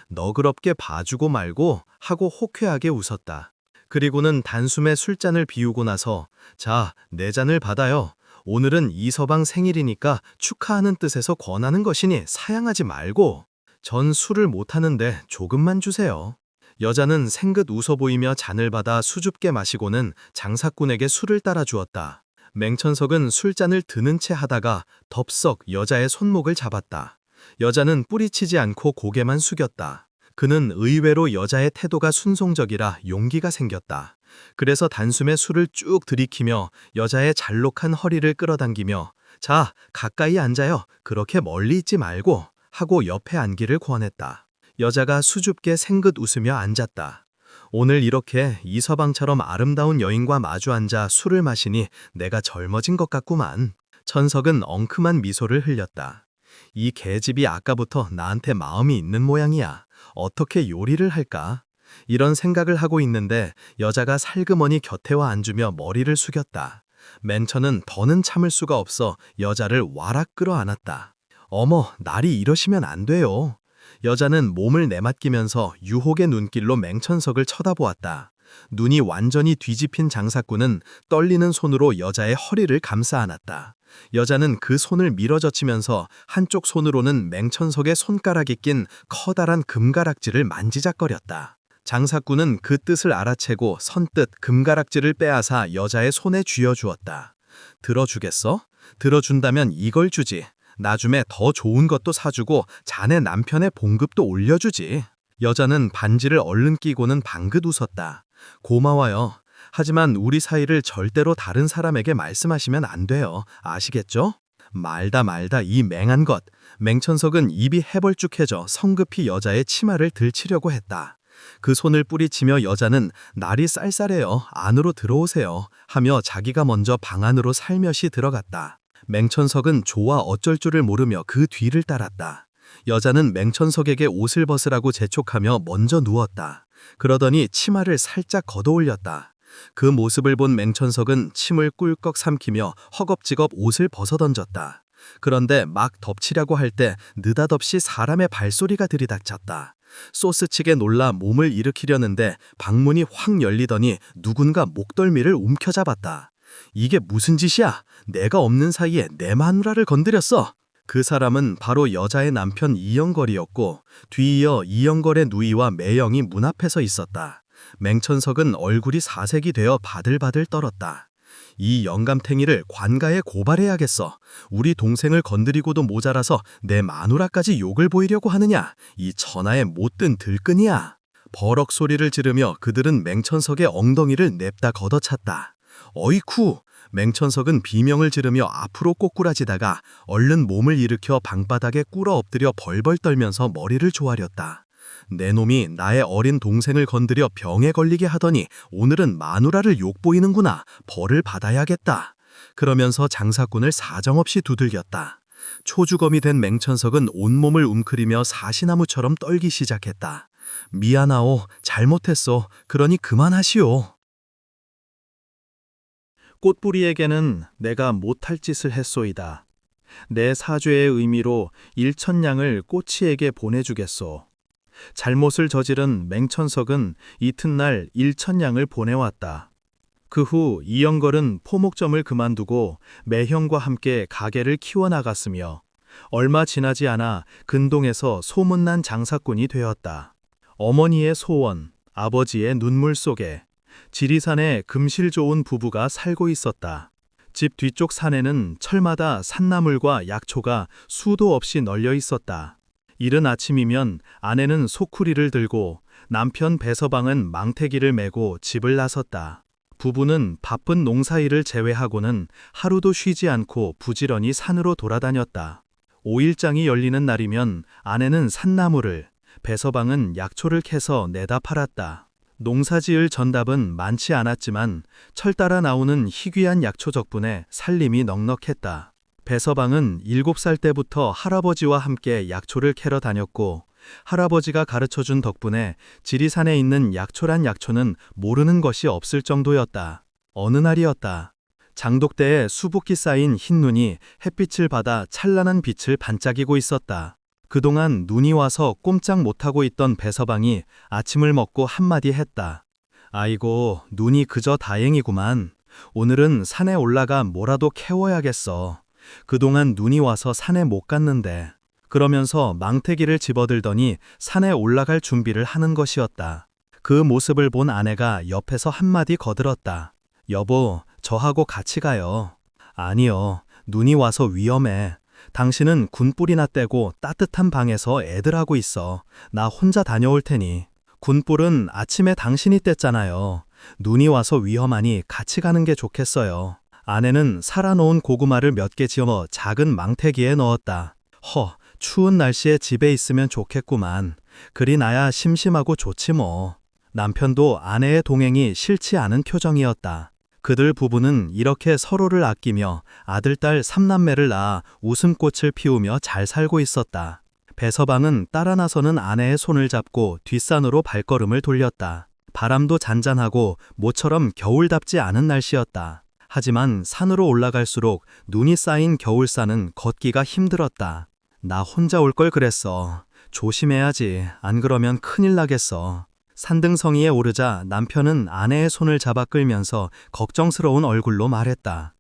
너그럽게 봐주고 말고 하고 호쾌하게 웃었다. 그리고는 단숨에 술잔을 비우고 나서 자, 내 잔을 받아요. 오늘은 이서방 생일이니까 축하하는 뜻에서 권하는 것이니 사양하지 말고. 전 술을 못하는데 조금만 주세요. 여자는 생긋 웃어 보이며 잔을 받아 수줍게 마시고는 장사꾼에게 술을 따라 주었다. 맹천석은 술잔을 드는 채 하다가 덥석 여자의 손목을 잡았다. 여자는 뿌리치지 않고 고개만 숙였다. 그는 의외로 여자의 태도가 순송적이라 용기가 생겼다. 그래서 단숨에 술을 쭉 들이키며 여자의 잘록한 허리를 끌어당기며 자, 가까이 앉아요. 그렇게 멀리 있지 말고 하고 옆에 앉기를 권했다. 여자가 수줍게 생긋 웃으며 앉았다. 오늘 이렇게 이서방처럼 아름다운 여인과 마주 앉아 술을 마시니 내가 젊어진 것 같구만. 천석은 엉큼한 미소를 흘렸다. 이 계집이 아까부터 나한테 마음이 있는 모양이야. 어떻게 요리를 할까? 이런 생각을 하고 있는데 여자가 살그머니 곁에 와 앉으며 머리를 숙였다. 맨처는 더는 참을 수가 없어 여자를 와락 끌어안았다. 어머, 날이 이러시면 안 돼요. 여자는 몸을 내맡기면서 유혹의 눈길로 맹천석을 쳐다보았다. 눈이 완전히 뒤집힌 장사꾼은 떨리는 손으로 여자의 허리를 감싸 안았다. 여자는 그 손을 밀어젖히면서 한쪽 손으로는 맹천석의 손가락이 낀 커다란 금가락지를 만지작거렸다. 장사꾼은 그 뜻을 알아채고 선뜻 금가락지를 빼앗아 여자의 손에 쥐어주었다. 들어주겠어? 들어준다면 이걸 주지. 나중에 더 좋은 것도 사주고 자네 남편의 봉급도 올려주지. 여자는 반지를 얼른 끼고는 방긋 웃었다. 고마워요. 하지만 우리 사이를 절대로 다른 사람에게 말씀하시면 안 돼요. 아시겠죠? 말다 이 맹한 것. 맹천석은 입이 해벌쭉해져 성급히 여자의 치마를 들치려고 했다. 그 손을 뿌리치며 여자는 날이 쌀쌀해요. 안으로 들어오세요. 하며 자기가 먼저 방 안으로 살며시 들어갔다. 맹천석은 좋아 어쩔 줄을 모르며 그 뒤를 따랐다. 여자는 맹천석에게 옷을 벗으라고 재촉하며 먼저 누웠다. 그러더니 치마를 살짝 걷어올렸다. 그 모습을 본 맹천석은 침을 꿀꺽 삼키며 허겁지겁 옷을 벗어던졌다. 그런데 막 덮치려고 할 때 느닷없이 사람의 발소리가 들이닥쳤다. 소스치게 놀라 몸을 일으키려는데 방문이 확 열리더니 누군가 목덜미를 움켜잡았다. 이게 무슨 짓이야? 내가 없는 사이에 내 마누라를 건드렸어. 그 사람은 바로 여자의 남편 이영걸이었고 뒤이어 이영걸의 누이와 매영이 문 앞에 서 있었다. 맹천석은 얼굴이 사색이 되어 바들바들 떨었다. 이 영감탱이를 관가에 고발해야겠어. 우리 동생을 건드리고도 모자라서 내 마누라까지 욕을 보이려고 하느냐. 이 천하의 못된 들끈이야. 버럭 소리를 지르며 그들은 맹천석의 엉덩이를 냅다 걷어찼다. 어이쿠! 맹천석은 비명을 지르며 앞으로 꼬꾸라지다가 얼른 몸을 일으켜 방바닥에 꿇어 엎드려 벌벌 떨면서 머리를 조아렸다. 내 놈이 나의 어린 동생을 건드려 병에 걸리게 하더니 오늘은 마누라를 욕보이는구나. 벌을 받아야겠다. 그러면서 장사꾼을 사정없이 두들겼다. 초주검이 된 맹천석은 온몸을 웅크리며 사시나무처럼 떨기 시작했다. 미안하오. 잘못했어. 그러니 그만하시오. 꽃뿌리에게는 내가 못할 짓을 했소이다. 내 사죄의 의미로 1,000냥을 꼬치에게 보내주겠소. 잘못을 저지른 맹천석은 이튿날 1,000냥을 보내왔다. 그 후 이영걸은 포목점을 그만두고 매형과 함께 가게를 키워나갔으며 얼마 지나지 않아 근동에서 소문난 장사꾼이 되었다. 어머니의 소원, 아버지의 눈물 속에 지리산에 금실 좋은 부부가 살고 있었다. 집 뒤쪽 산에는 철마다 산나물과 약초가 수도 없이 널려 있었다. 이른 아침이면 아내는 소쿠리를 들고 남편 배서방은 망태기를 메고 집을 나섰다. 부부는 바쁜 농사일을 제외하고는 하루도 쉬지 않고 부지런히 산으로 돌아다녔다. 5일장이 열리는 날이면 아내는 산나물을, 배서방은 약초를 캐서 내다 팔았다. 농사지을 전답은 많지 않았지만 철 따라 나오는 희귀한 약초 덕분에 살림이 넉넉했다. 배서방은 7살 때부터 할아버지와 함께 약초를 캐러 다녔고 할아버지가 가르쳐준 덕분에 지리산에 있는 약초란 약초는 모르는 것이 없을 정도였다. 어느 날이었다. 장독대에 수북히 쌓인 흰 눈이 햇빛을 받아 찬란한 빛을 반짝이고 있었다. 그동안 눈이 와서 꼼짝 못하고 있던 배서방이 아침을 먹고 한마디 했다. 아이고, 눈이 그저 다행이구만. 오늘은 산에 올라가 뭐라도 캐워야겠어. 그동안 눈이 와서 산에 못 갔는데. 그러면서 망태기를 집어들더니 산에 올라갈 준비를 하는 것이었다. 그 모습을 본 아내가 옆에서 한마디 거들었다. 여보, 저하고 같이 가요. 아니요, 눈이 와서 위험해. 당신은 군불이나 떼고 따뜻한 방에서 애들하고 있어. 나 혼자 다녀올 테니. 군불은 아침에 당신이 뗐잖아요. 눈이 와서 위험하니 같이 가는 게 좋겠어요. 아내는 살아놓은 고구마를 몇 개 지어 작은 망태기에 넣었다. 추운 날씨에 집에 있으면 좋겠구만. 그리 나야 심심하고 좋지 뭐. 남편도 아내의 동행이 싫지 않은 표정이었다. 그들 부부는 이렇게 서로를 아끼며 아들, 딸 3남매를 낳아 웃음꽃을 피우며 잘 살고 있었다. 배서방은 따라 나서는 아내의 손을 잡고 뒷산으로 발걸음을 돌렸다. 바람도 잔잔하고 모처럼 겨울답지 않은 날씨였다. 하지만 산으로 올라갈수록 눈이 쌓인 겨울산은 걷기가 힘들었다. 나 혼자 올 걸 그랬어. 조심해야지. 안 그러면 큰일 나겠어. 산등성이에 오르자 남편은 아내의 손을 잡아 끌면서 걱정스러운 얼굴로 말했다.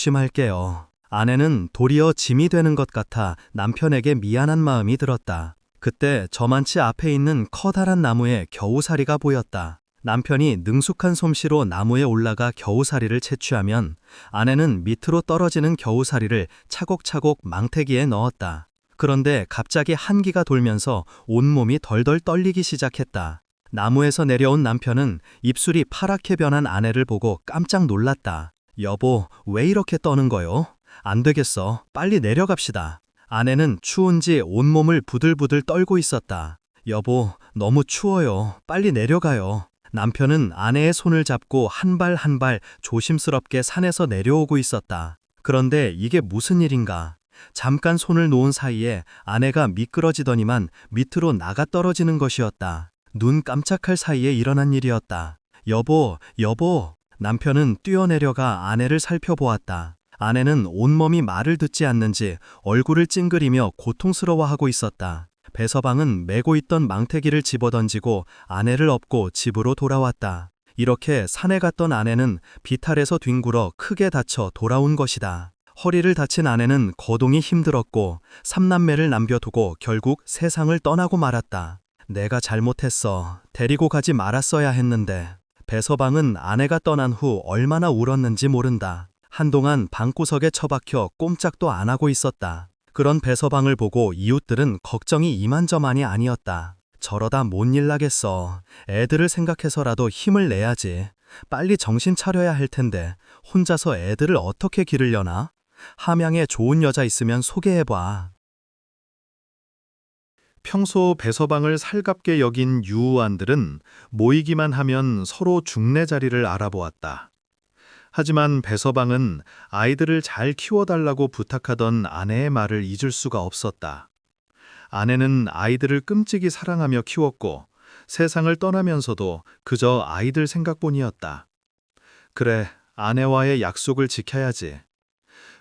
조심할게요. 아내는 도리어 짐이 되는 것 같아 남편에게 미안한 마음이 들었다. 그때 저만치 앞에 있는 커다란 나무에 겨우사리가 보였다. 남편이 능숙한 솜씨로 나무에 올라가 겨우사리를 채취하면 아내는 밑으로 떨어지는 겨우사리를 차곡차곡 망태기에 넣었다. 그런데 갑자기 한기가 돌면서 온몸이 덜덜 떨리기 시작했다. 나무에서 내려온 남편은 입술이 파랗게 변한 아내를 보고 깜짝 놀랐다. 여보, 왜 이렇게 떠는 거요? 안 되겠어. 빨리 내려갑시다. 아내는 추운지 온몸을 부들부들 떨고 있었다. 여보, 너무 추워요. 빨리 내려가요. 남편은 아내의 손을 잡고 한 발 한 발 조심스럽게 산에서 내려오고 있었다. 그런데 이게 무슨 일인가? 잠깐 손을 놓은 사이에 아내가 미끄러지더니만 밑으로 나가 떨어지는 것이었다. 눈 깜짝할 사이에 일어난 일이었다. 여보, 여보. 남편은 뛰어내려가 아내를 살펴보았다. 아내는 온몸이 말을 듣지 않는지 얼굴을 찡그리며 고통스러워하고 있었다. 배서방은 메고 있던 망태기를 집어던지고 아내를 업고 집으로 돌아왔다. 이렇게 산에 갔던 아내는 비탈에서 뒹굴어 크게 다쳐 돌아온 것이다. 허리를 다친 아내는 거동이 힘들었고 3남매를 남겨두고 결국 세상을 떠나고 말았다. 내가 잘못했어. 데리고 가지 말았어야 했는데. 배서방은 아내가 떠난 후 얼마나 울었는지 모른다. 한동안 방구석에 처박혀 꼼짝도 안 하고 있었다. 그런 배서방을 보고 이웃들은 걱정이 이만저만이 아니었다. 저러다 뭔 일 나겠어. 애들을 생각해서라도 힘을 내야지. 빨리 정신 차려야 할 텐데 혼자서 애들을 어떻게 기르려나? 함양에 좋은 여자 있으면 소개해봐. 평소 배서방을 살갑게 여긴 유우안들은 모이기만 하면 서로 중내 자리를 알아보았다. 하지만 배서방은 아이들을 잘 키워달라고 부탁하던 아내의 말을 잊을 수가 없었다. 아내는 아이들을 끔찍이 사랑하며 키웠고 세상을 떠나면서도 그저 아이들 생각뿐이었다. 그래, 아내와의 약속을 지켜야지.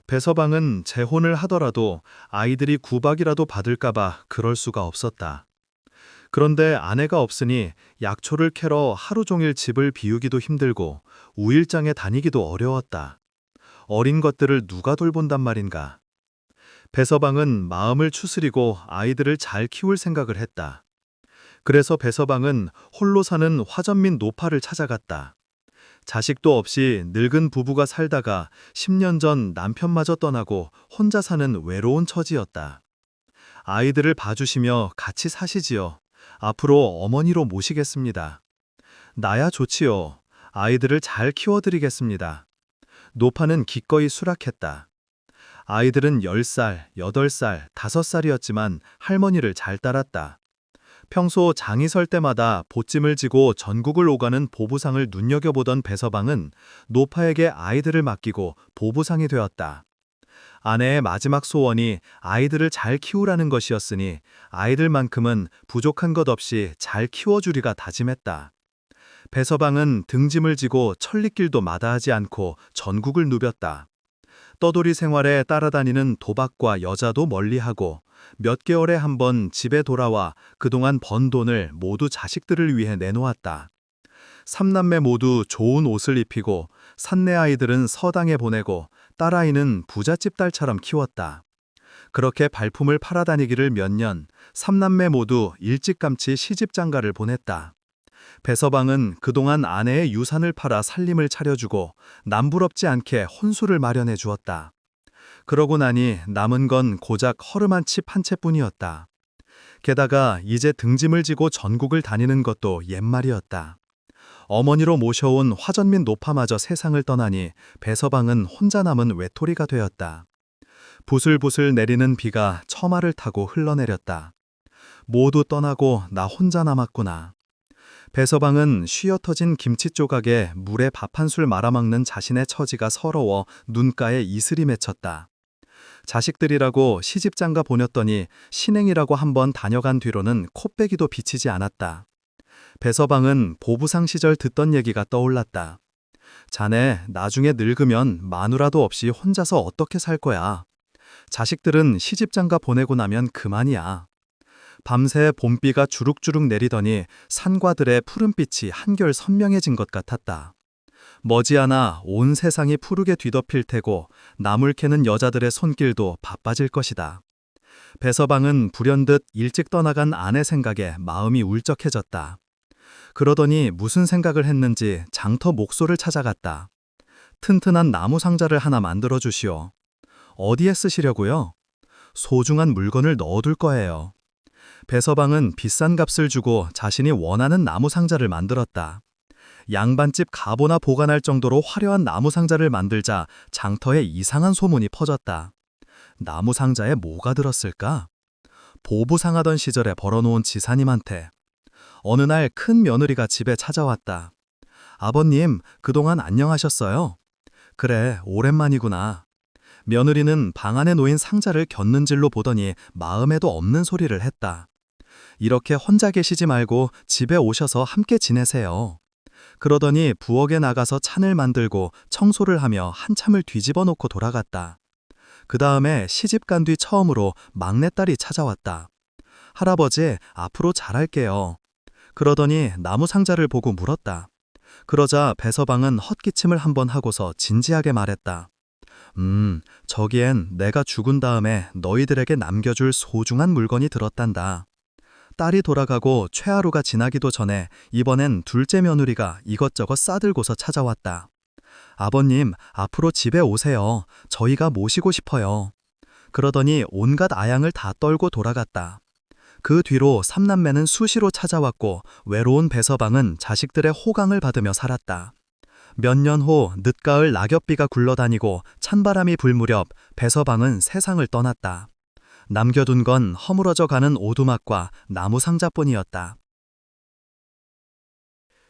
배서방은 재혼을 하더라도 아이들이 구박이라도 받을까봐 그럴 수가 없었다. 그런데 아내가 없으니 약초를 캐러 하루 종일 집을 비우기도 힘들고 우일장에 다니기도 어려웠다. 어린 것들을 누가 돌본단 말인가. 배서방은 마음을 추스리고 아이들을 잘 키울 생각을 했다. 그래서 배서방은 홀로 사는 화전민 노파를 찾아갔다. 자식도 없이 늙은 부부가 살다가 10년 전 남편마저 떠나고 혼자 사는 외로운 처지였다. 아이들을 봐주시며 같이 사시지요. 앞으로 어머니로 모시겠습니다. 나야 좋지요. 아이들을 잘 키워드리겠습니다. 노파는 기꺼이 수락했다. 아이들은 10살, 8살, 5살이었지만 할머니를 잘 따랐다. 평소 장이 설 때마다 보찜을 지고 전국을 오가는 보부상을 눈여겨보던 배서방은 노파에게 아이들을 맡기고 보부상이 되었다. 아내의 마지막 소원이 아이들을 잘 키우라는 것이었으니 아이들만큼은 부족한 것 없이 잘 키워주리가 다짐했다. 배서방은 등짐을 지고 천리길도 마다하지 않고 전국을 누볐다. 떠돌이 생활에 따라다니는 도박과 여자도 멀리하고 몇 개월에 한 번 집에 돌아와 그동안 번 돈을 모두 자식들을 위해 내놓았다. 삼남매 모두 좋은 옷을 입히고 산내 아이들은 서당에 보내고 딸아이는 부잣집 딸처럼 키웠다. 그렇게 발품을 팔아다니기를 몇 년, 삼남매 모두 일찌감치 시집장가를 보냈다. 배서방은 그동안 아내의 유산을 팔아 살림을 차려주고 남부럽지 않게 혼수를 마련해 주었다. 그러고 나니 남은 건 고작 허름한 칩 한 채뿐이었다. 게다가 이제 등짐을 지고 전국을 다니는 것도 옛말이었다. 어머니로 모셔온 화전민 노파마저 세상을 떠나니 배서방은 혼자 남은 외톨이가 되었다. 부슬부슬 내리는 비가 처마를 타고 흘러내렸다. 모두 떠나고 나 혼자 남았구나. 배서방은 쉬어 터진 김치 조각에 물에 밥 한 술 말아먹는 자신의 처지가 서러워 눈가에 이슬이 맺혔다. 자식들이라고 시집장가 보냈더니 신행이라고 한번 다녀간 뒤로는 코빼기도 비치지 않았다. 배서방은 보부상 시절 듣던 얘기가 떠올랐다. 자네 나중에 늙으면 마누라도 없이 혼자서 어떻게 살 거야. 자식들은 시집장가 보내고 나면 그만이야. 밤새 봄비가 주룩주룩 내리더니 산과들의 푸른빛이 한결 선명해진 것 같았다. 머지않아 온 세상이 푸르게 뒤덮일 테고 나물 캐는 여자들의 손길도 바빠질 것이다. 배서방은 불현듯 일찍 떠나간 아내 생각에 마음이 울적해졌다. 그러더니 무슨 생각을 했는지 장터 목소를 찾아갔다. 튼튼한 나무 상자를 하나 만들어 주시오. 어디에 쓰시려고요? 소중한 물건을 넣어둘 거예요. 배서방은 비싼 값을 주고 자신이 원하는 나무 상자를 만들었다. 양반집 가보나 보관할 정도로 화려한 나무 상자를 만들자 장터에 이상한 소문이 퍼졌다. 나무 상자에 뭐가 들었을까? 보부상하던 시절에 벌어놓은 지사님한테. 어느 날 큰 며느리가 집에 찾아왔다. 아버님, 그동안 안녕하셨어요? 그래, 오랜만이구나. 며느리는 방 안에 놓인 상자를 곁눈질로 보더니 마음에도 없는 소리를 했다. 이렇게 혼자 계시지 말고 집에 오셔서 함께 지내세요. 그러더니 부엌에 나가서 찬을 만들고 청소를 하며 한참을 뒤집어 놓고 돌아갔다. 그 다음에 시집 간 뒤 처음으로 막내딸이 찾아왔다. 할아버지, 앞으로 잘할게요. 그러더니 나무 상자를 보고 물었다. 그러자 배서방은 헛기침을 한번 하고서 진지하게 말했다. 저기엔 내가 죽은 다음에 너희들에게 남겨줄 소중한 물건이 들었단다. 딸이 돌아가고 최하루가 지나기도 전에 이번엔 둘째 며느리가 이것저것 싸들고서 찾아왔다. 아버님, 앞으로 집에 오세요. 저희가 모시고 싶어요. 그러더니 온갖 아양을 다 떨고 돌아갔다. 그 뒤로 삼남매는 수시로 찾아왔고 외로운 배서방은 자식들의 호강을 받으며 살았다. 몇 년 후 늦가을 낙엽비가 굴러다니고 찬바람이 불 무렵 배서방은 세상을 떠났다. 남겨둔 건 허물어져 가는 오두막과 나무 상자뿐이었다.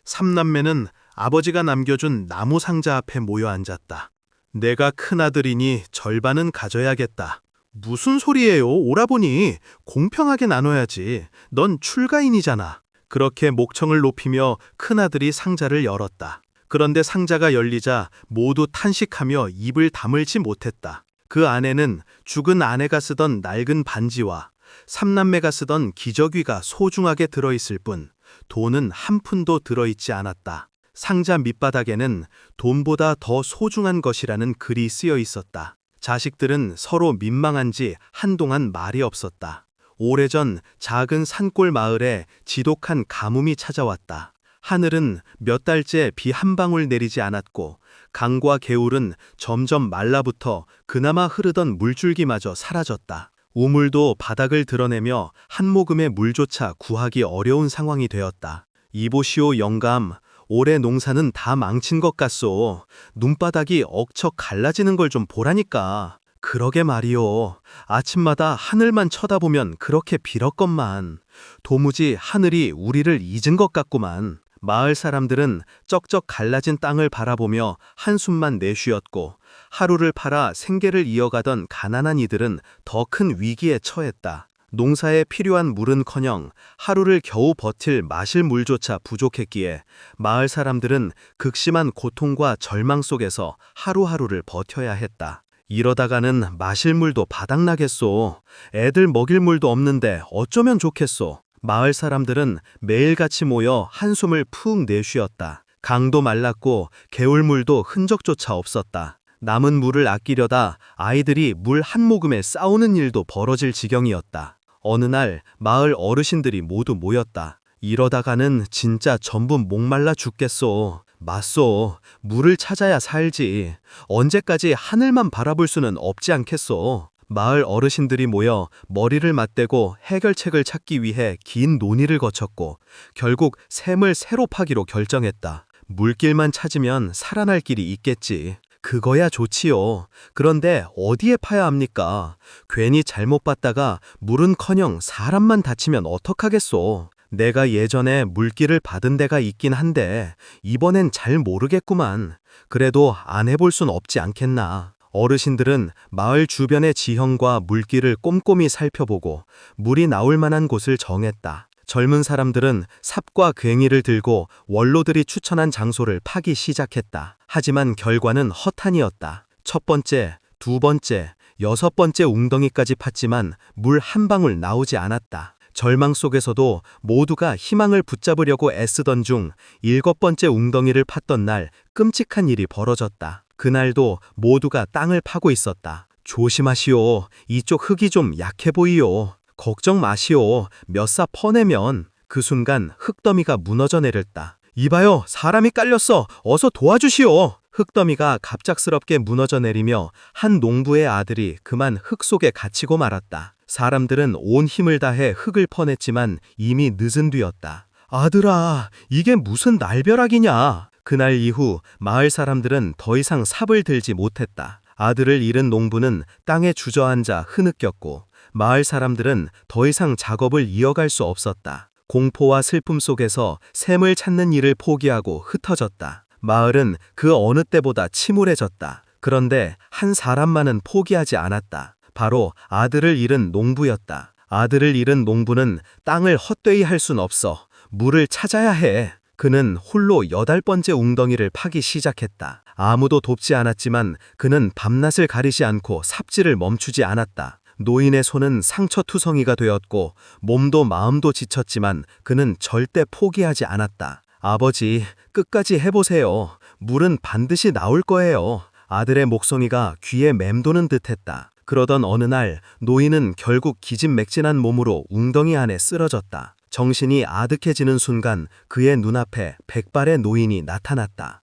삼남매는 아버지가 남겨준 나무 상자 앞에 모여 앉았다. 내가 큰아들이니 절반은 가져야겠다. 무슨 소리예요, 오라버니. 공평하게 나눠야지. 넌 출가인이잖아. 그렇게 목청을 높이며 큰아들이 상자를 열었다. 그런데 상자가 열리자 모두 탄식하며 입을 다물지 못했다. 그 안에는 죽은 아내가 쓰던 낡은 반지와 삼남매가 쓰던 기저귀가 소중하게 들어있을 뿐 돈은 한 푼도 들어있지 않았다. 상자 밑바닥에는 돈보다 더 소중한 것이라는 글이 쓰여 있었다. 자식들은 서로 민망한지 한동안 말이 없었다. 오래전 작은 산골 마을에 지독한 가뭄이 찾아왔다. 하늘은 몇 달째 비 한 방울 내리지 않았고 강과 개울은 점점 말라붙어 그나마 흐르던 물줄기마저 사라졌다. 우물도 바닥을 드러내며 한 모금의 물조차 구하기 어려운 상황이 되었다. 이보시오 영감, 올해 농사는 다 망친 것 같소. 눈바닥이 억척 갈라지는 걸 좀 보라니까. 그러게 말이오. 아침마다 하늘만 쳐다보면 그렇게 빌었건만. 도무지 하늘이 우리를 잊은 것 같구만. 마을 사람들은 쩍쩍 갈라진 땅을 바라보며 한숨만 내쉬었고 하루를 팔아 생계를 이어가던 가난한 이들은 더 큰 위기에 처했다. 농사에 필요한 물은커녕 하루를 겨우 버틸 마실 물조차 부족했기에 마을 사람들은 극심한 고통과 절망 속에서 하루하루를 버텨야 했다. 이러다가는 마실 물도 바닥나겠소. 애들 먹일 물도 없는데 어쩌면 좋겠소. 마을 사람들은 매일같이 모여 한숨을 푹 내쉬었다. 강도 말랐고 개울물도 흔적조차 없었다. 남은 물을 아끼려다 아이들이 물 한 모금에 싸우는 일도 벌어질 지경이었다. 어느 날 마을 어르신들이 모두 모였다. 이러다가는 진짜 전부 목말라 죽겠소. 맞소. 물을 찾아야 살지. 언제까지 하늘만 바라볼 수는 없지 않겠소. 마을 어르신들이 모여 머리를 맞대고 해결책을 찾기 위해 긴 논의를 거쳤고 결국 샘을 새로 파기로 결정했다. 물길만 찾으면 살아날 길이 있겠지. 그거야 좋지요. 그런데 어디에 파야 합니까? 괜히 잘못 봤다가 물은커녕 사람만 다치면 어떡하겠소. 내가 예전에 물길을 받은 데가 있긴 한데 이번엔 잘 모르겠구만. 그래도 안 해볼 순 없지 않겠나. 어르신들은 마을 주변의 지형과 물길을 꼼꼼히 살펴보고 물이 나올 만한 곳을 정했다. 젊은 사람들은 삽과 괭이를 들고 원로들이 추천한 장소를 파기 시작했다. 하지만 결과는 허탄이었다. 첫 번째, 두 번째, 여섯 번째 웅덩이까지 팠지만 물 한 방울 나오지 않았다. 절망 속에서도 모두가 희망을 붙잡으려고 애쓰던 중 일곱 번째 웅덩이를 팠던 날 끔찍한 일이 벌어졌다. 그날도 모두가 땅을 파고 있었다. 조심하시오. 이쪽 흙이 좀 약해 보이오. 걱정 마시오. 몇 사 퍼내면. 그 순간 흙더미가 무너져 내렸다. 이봐요. 사람이 깔렸어. 어서 도와주시오. 흙더미가 갑작스럽게 무너져 내리며 한 농부의 아들이 그만 흙 속에 갇히고 말았다. 사람들은 온 힘을 다해 흙을 퍼냈지만 이미 늦은 뒤였다. 아들아, 이게 무슨 날벼락이냐. 그날 이후 마을 사람들은 더 이상 삽을 들지 못했다. 아들을 잃은 농부는 땅에 주저앉아 흐느꼈고 마을 사람들은 더 이상 작업을 이어갈 수 없었다. 공포와 슬픔 속에서 샘을 찾는 일을 포기하고 흩어졌다. 마을은 그 어느 때보다 침울해졌다. 그런데 한 사람만은 포기하지 않았다. 바로 아들을 잃은 농부였다. 아들을 잃은 농부는 땅을 헛되이 할 순 없어. 물을 찾아야 해. 그는 홀로 8번째 웅덩이를 파기 시작했다. 아무도 돕지 않았지만 그는 밤낮을 가리지 않고 삽질을 멈추지 않았다. 노인의 손은 상처투성이가 되었고 몸도 마음도 지쳤지만 그는 절대 포기하지 않았다. 아버지, 끝까지 해보세요. 물은 반드시 나올 거예요. 아들의 목소리가 귀에 맴도는 듯했다. 그러던 어느 날 노인은 결국 기진맥진한 몸으로 웅덩이 안에 쓰러졌다. 정신이 아득해지는 순간 그의 눈앞에 백발의 노인이 나타났다.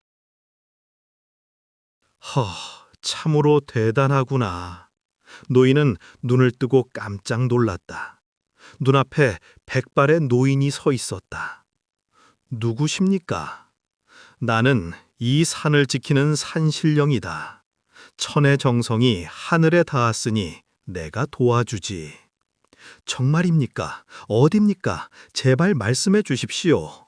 참으로 대단하구나. 노인은 눈을 뜨고 깜짝 놀랐다. 눈앞에 백발의 노인이 서 있었다. 누구십니까? 나는 이 산을 지키는 산신령이다. 천의 정성이 하늘에 닿았으니 내가 도와주지. 정말입니까? 어딥니까? 제발 말씀해 주십시오.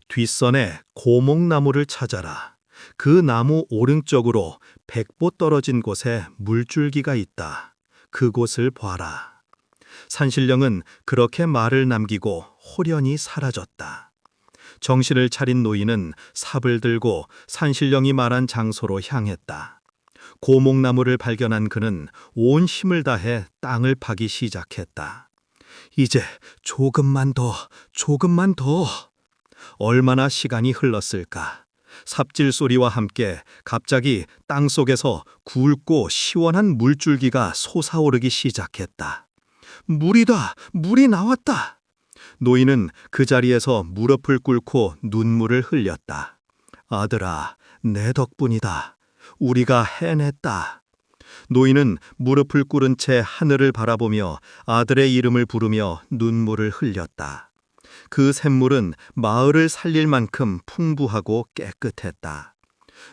뒷선에 고목나무를 찾아라. 그 나무 오른쪽으로 100보 떨어진 곳에 물줄기가 있다. 그곳을 봐라. 산신령은 그렇게 말을 남기고 호련히 사라졌다. 정신을 차린 노인은 삽을 들고 산신령이 말한 장소로 향했다. 고목나무를 발견한 그는 온 힘을 다해 땅을 파기 시작했다. 이제 조금만 더. 얼마나 시간이 흘렀을까? 삽질 소리와 함께 갑자기 땅 속에서 굵고 시원한 물줄기가 솟아오르기 시작했다. 물이다! 물이 나왔다! 노인은 그 자리에서 무릎을 꿇고 눈물을 흘렸다. 아들아, 내 덕분이다. 우리가 해냈다. 노인은 무릎을 꿇은 채 하늘을 바라보며 아들의 이름을 부르며 눈물을 흘렸다. 그 샘물은 마을을 살릴 만큼 풍부하고 깨끗했다.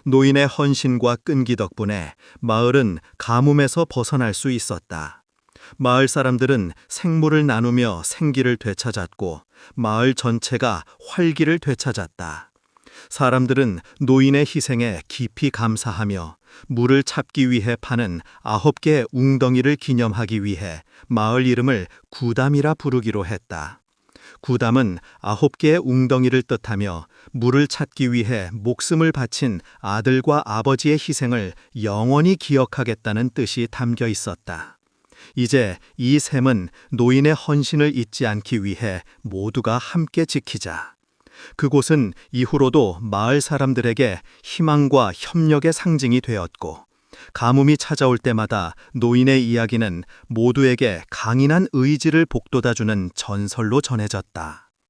노인의 헌신과 끈기 덕분에 마을은 가뭄에서 벗어날 수 있었다. 마을 사람들은 생물을 나누며 생기를 되찾았고 마을 전체가 활기를 되찾았다. 사람들은 노인의 희생에 깊이 감사하며 물을 찾기 위해 파는 9개의 웅덩이를 기념하기 위해 마을 이름을 구담이라 부르기로 했다. 구담은 9개의 웅덩이를 뜻하며 물을 찾기 위해 목숨을 바친 아들과 아버지의 희생을 영원히 기억하겠다는 뜻이 담겨 있었다. 이제 이 셈은 노인의 헌신을 잊지 않기 위해 모두가 함께 지키자. 그곳은 이후로도 마을 사람들에게 희망과 협력의 상징이 되었고, 가뭄이 찾아올 때마다 노인의 이야기는 모두에게 강인한 의지를 북돋아주는 전설로 전해졌다.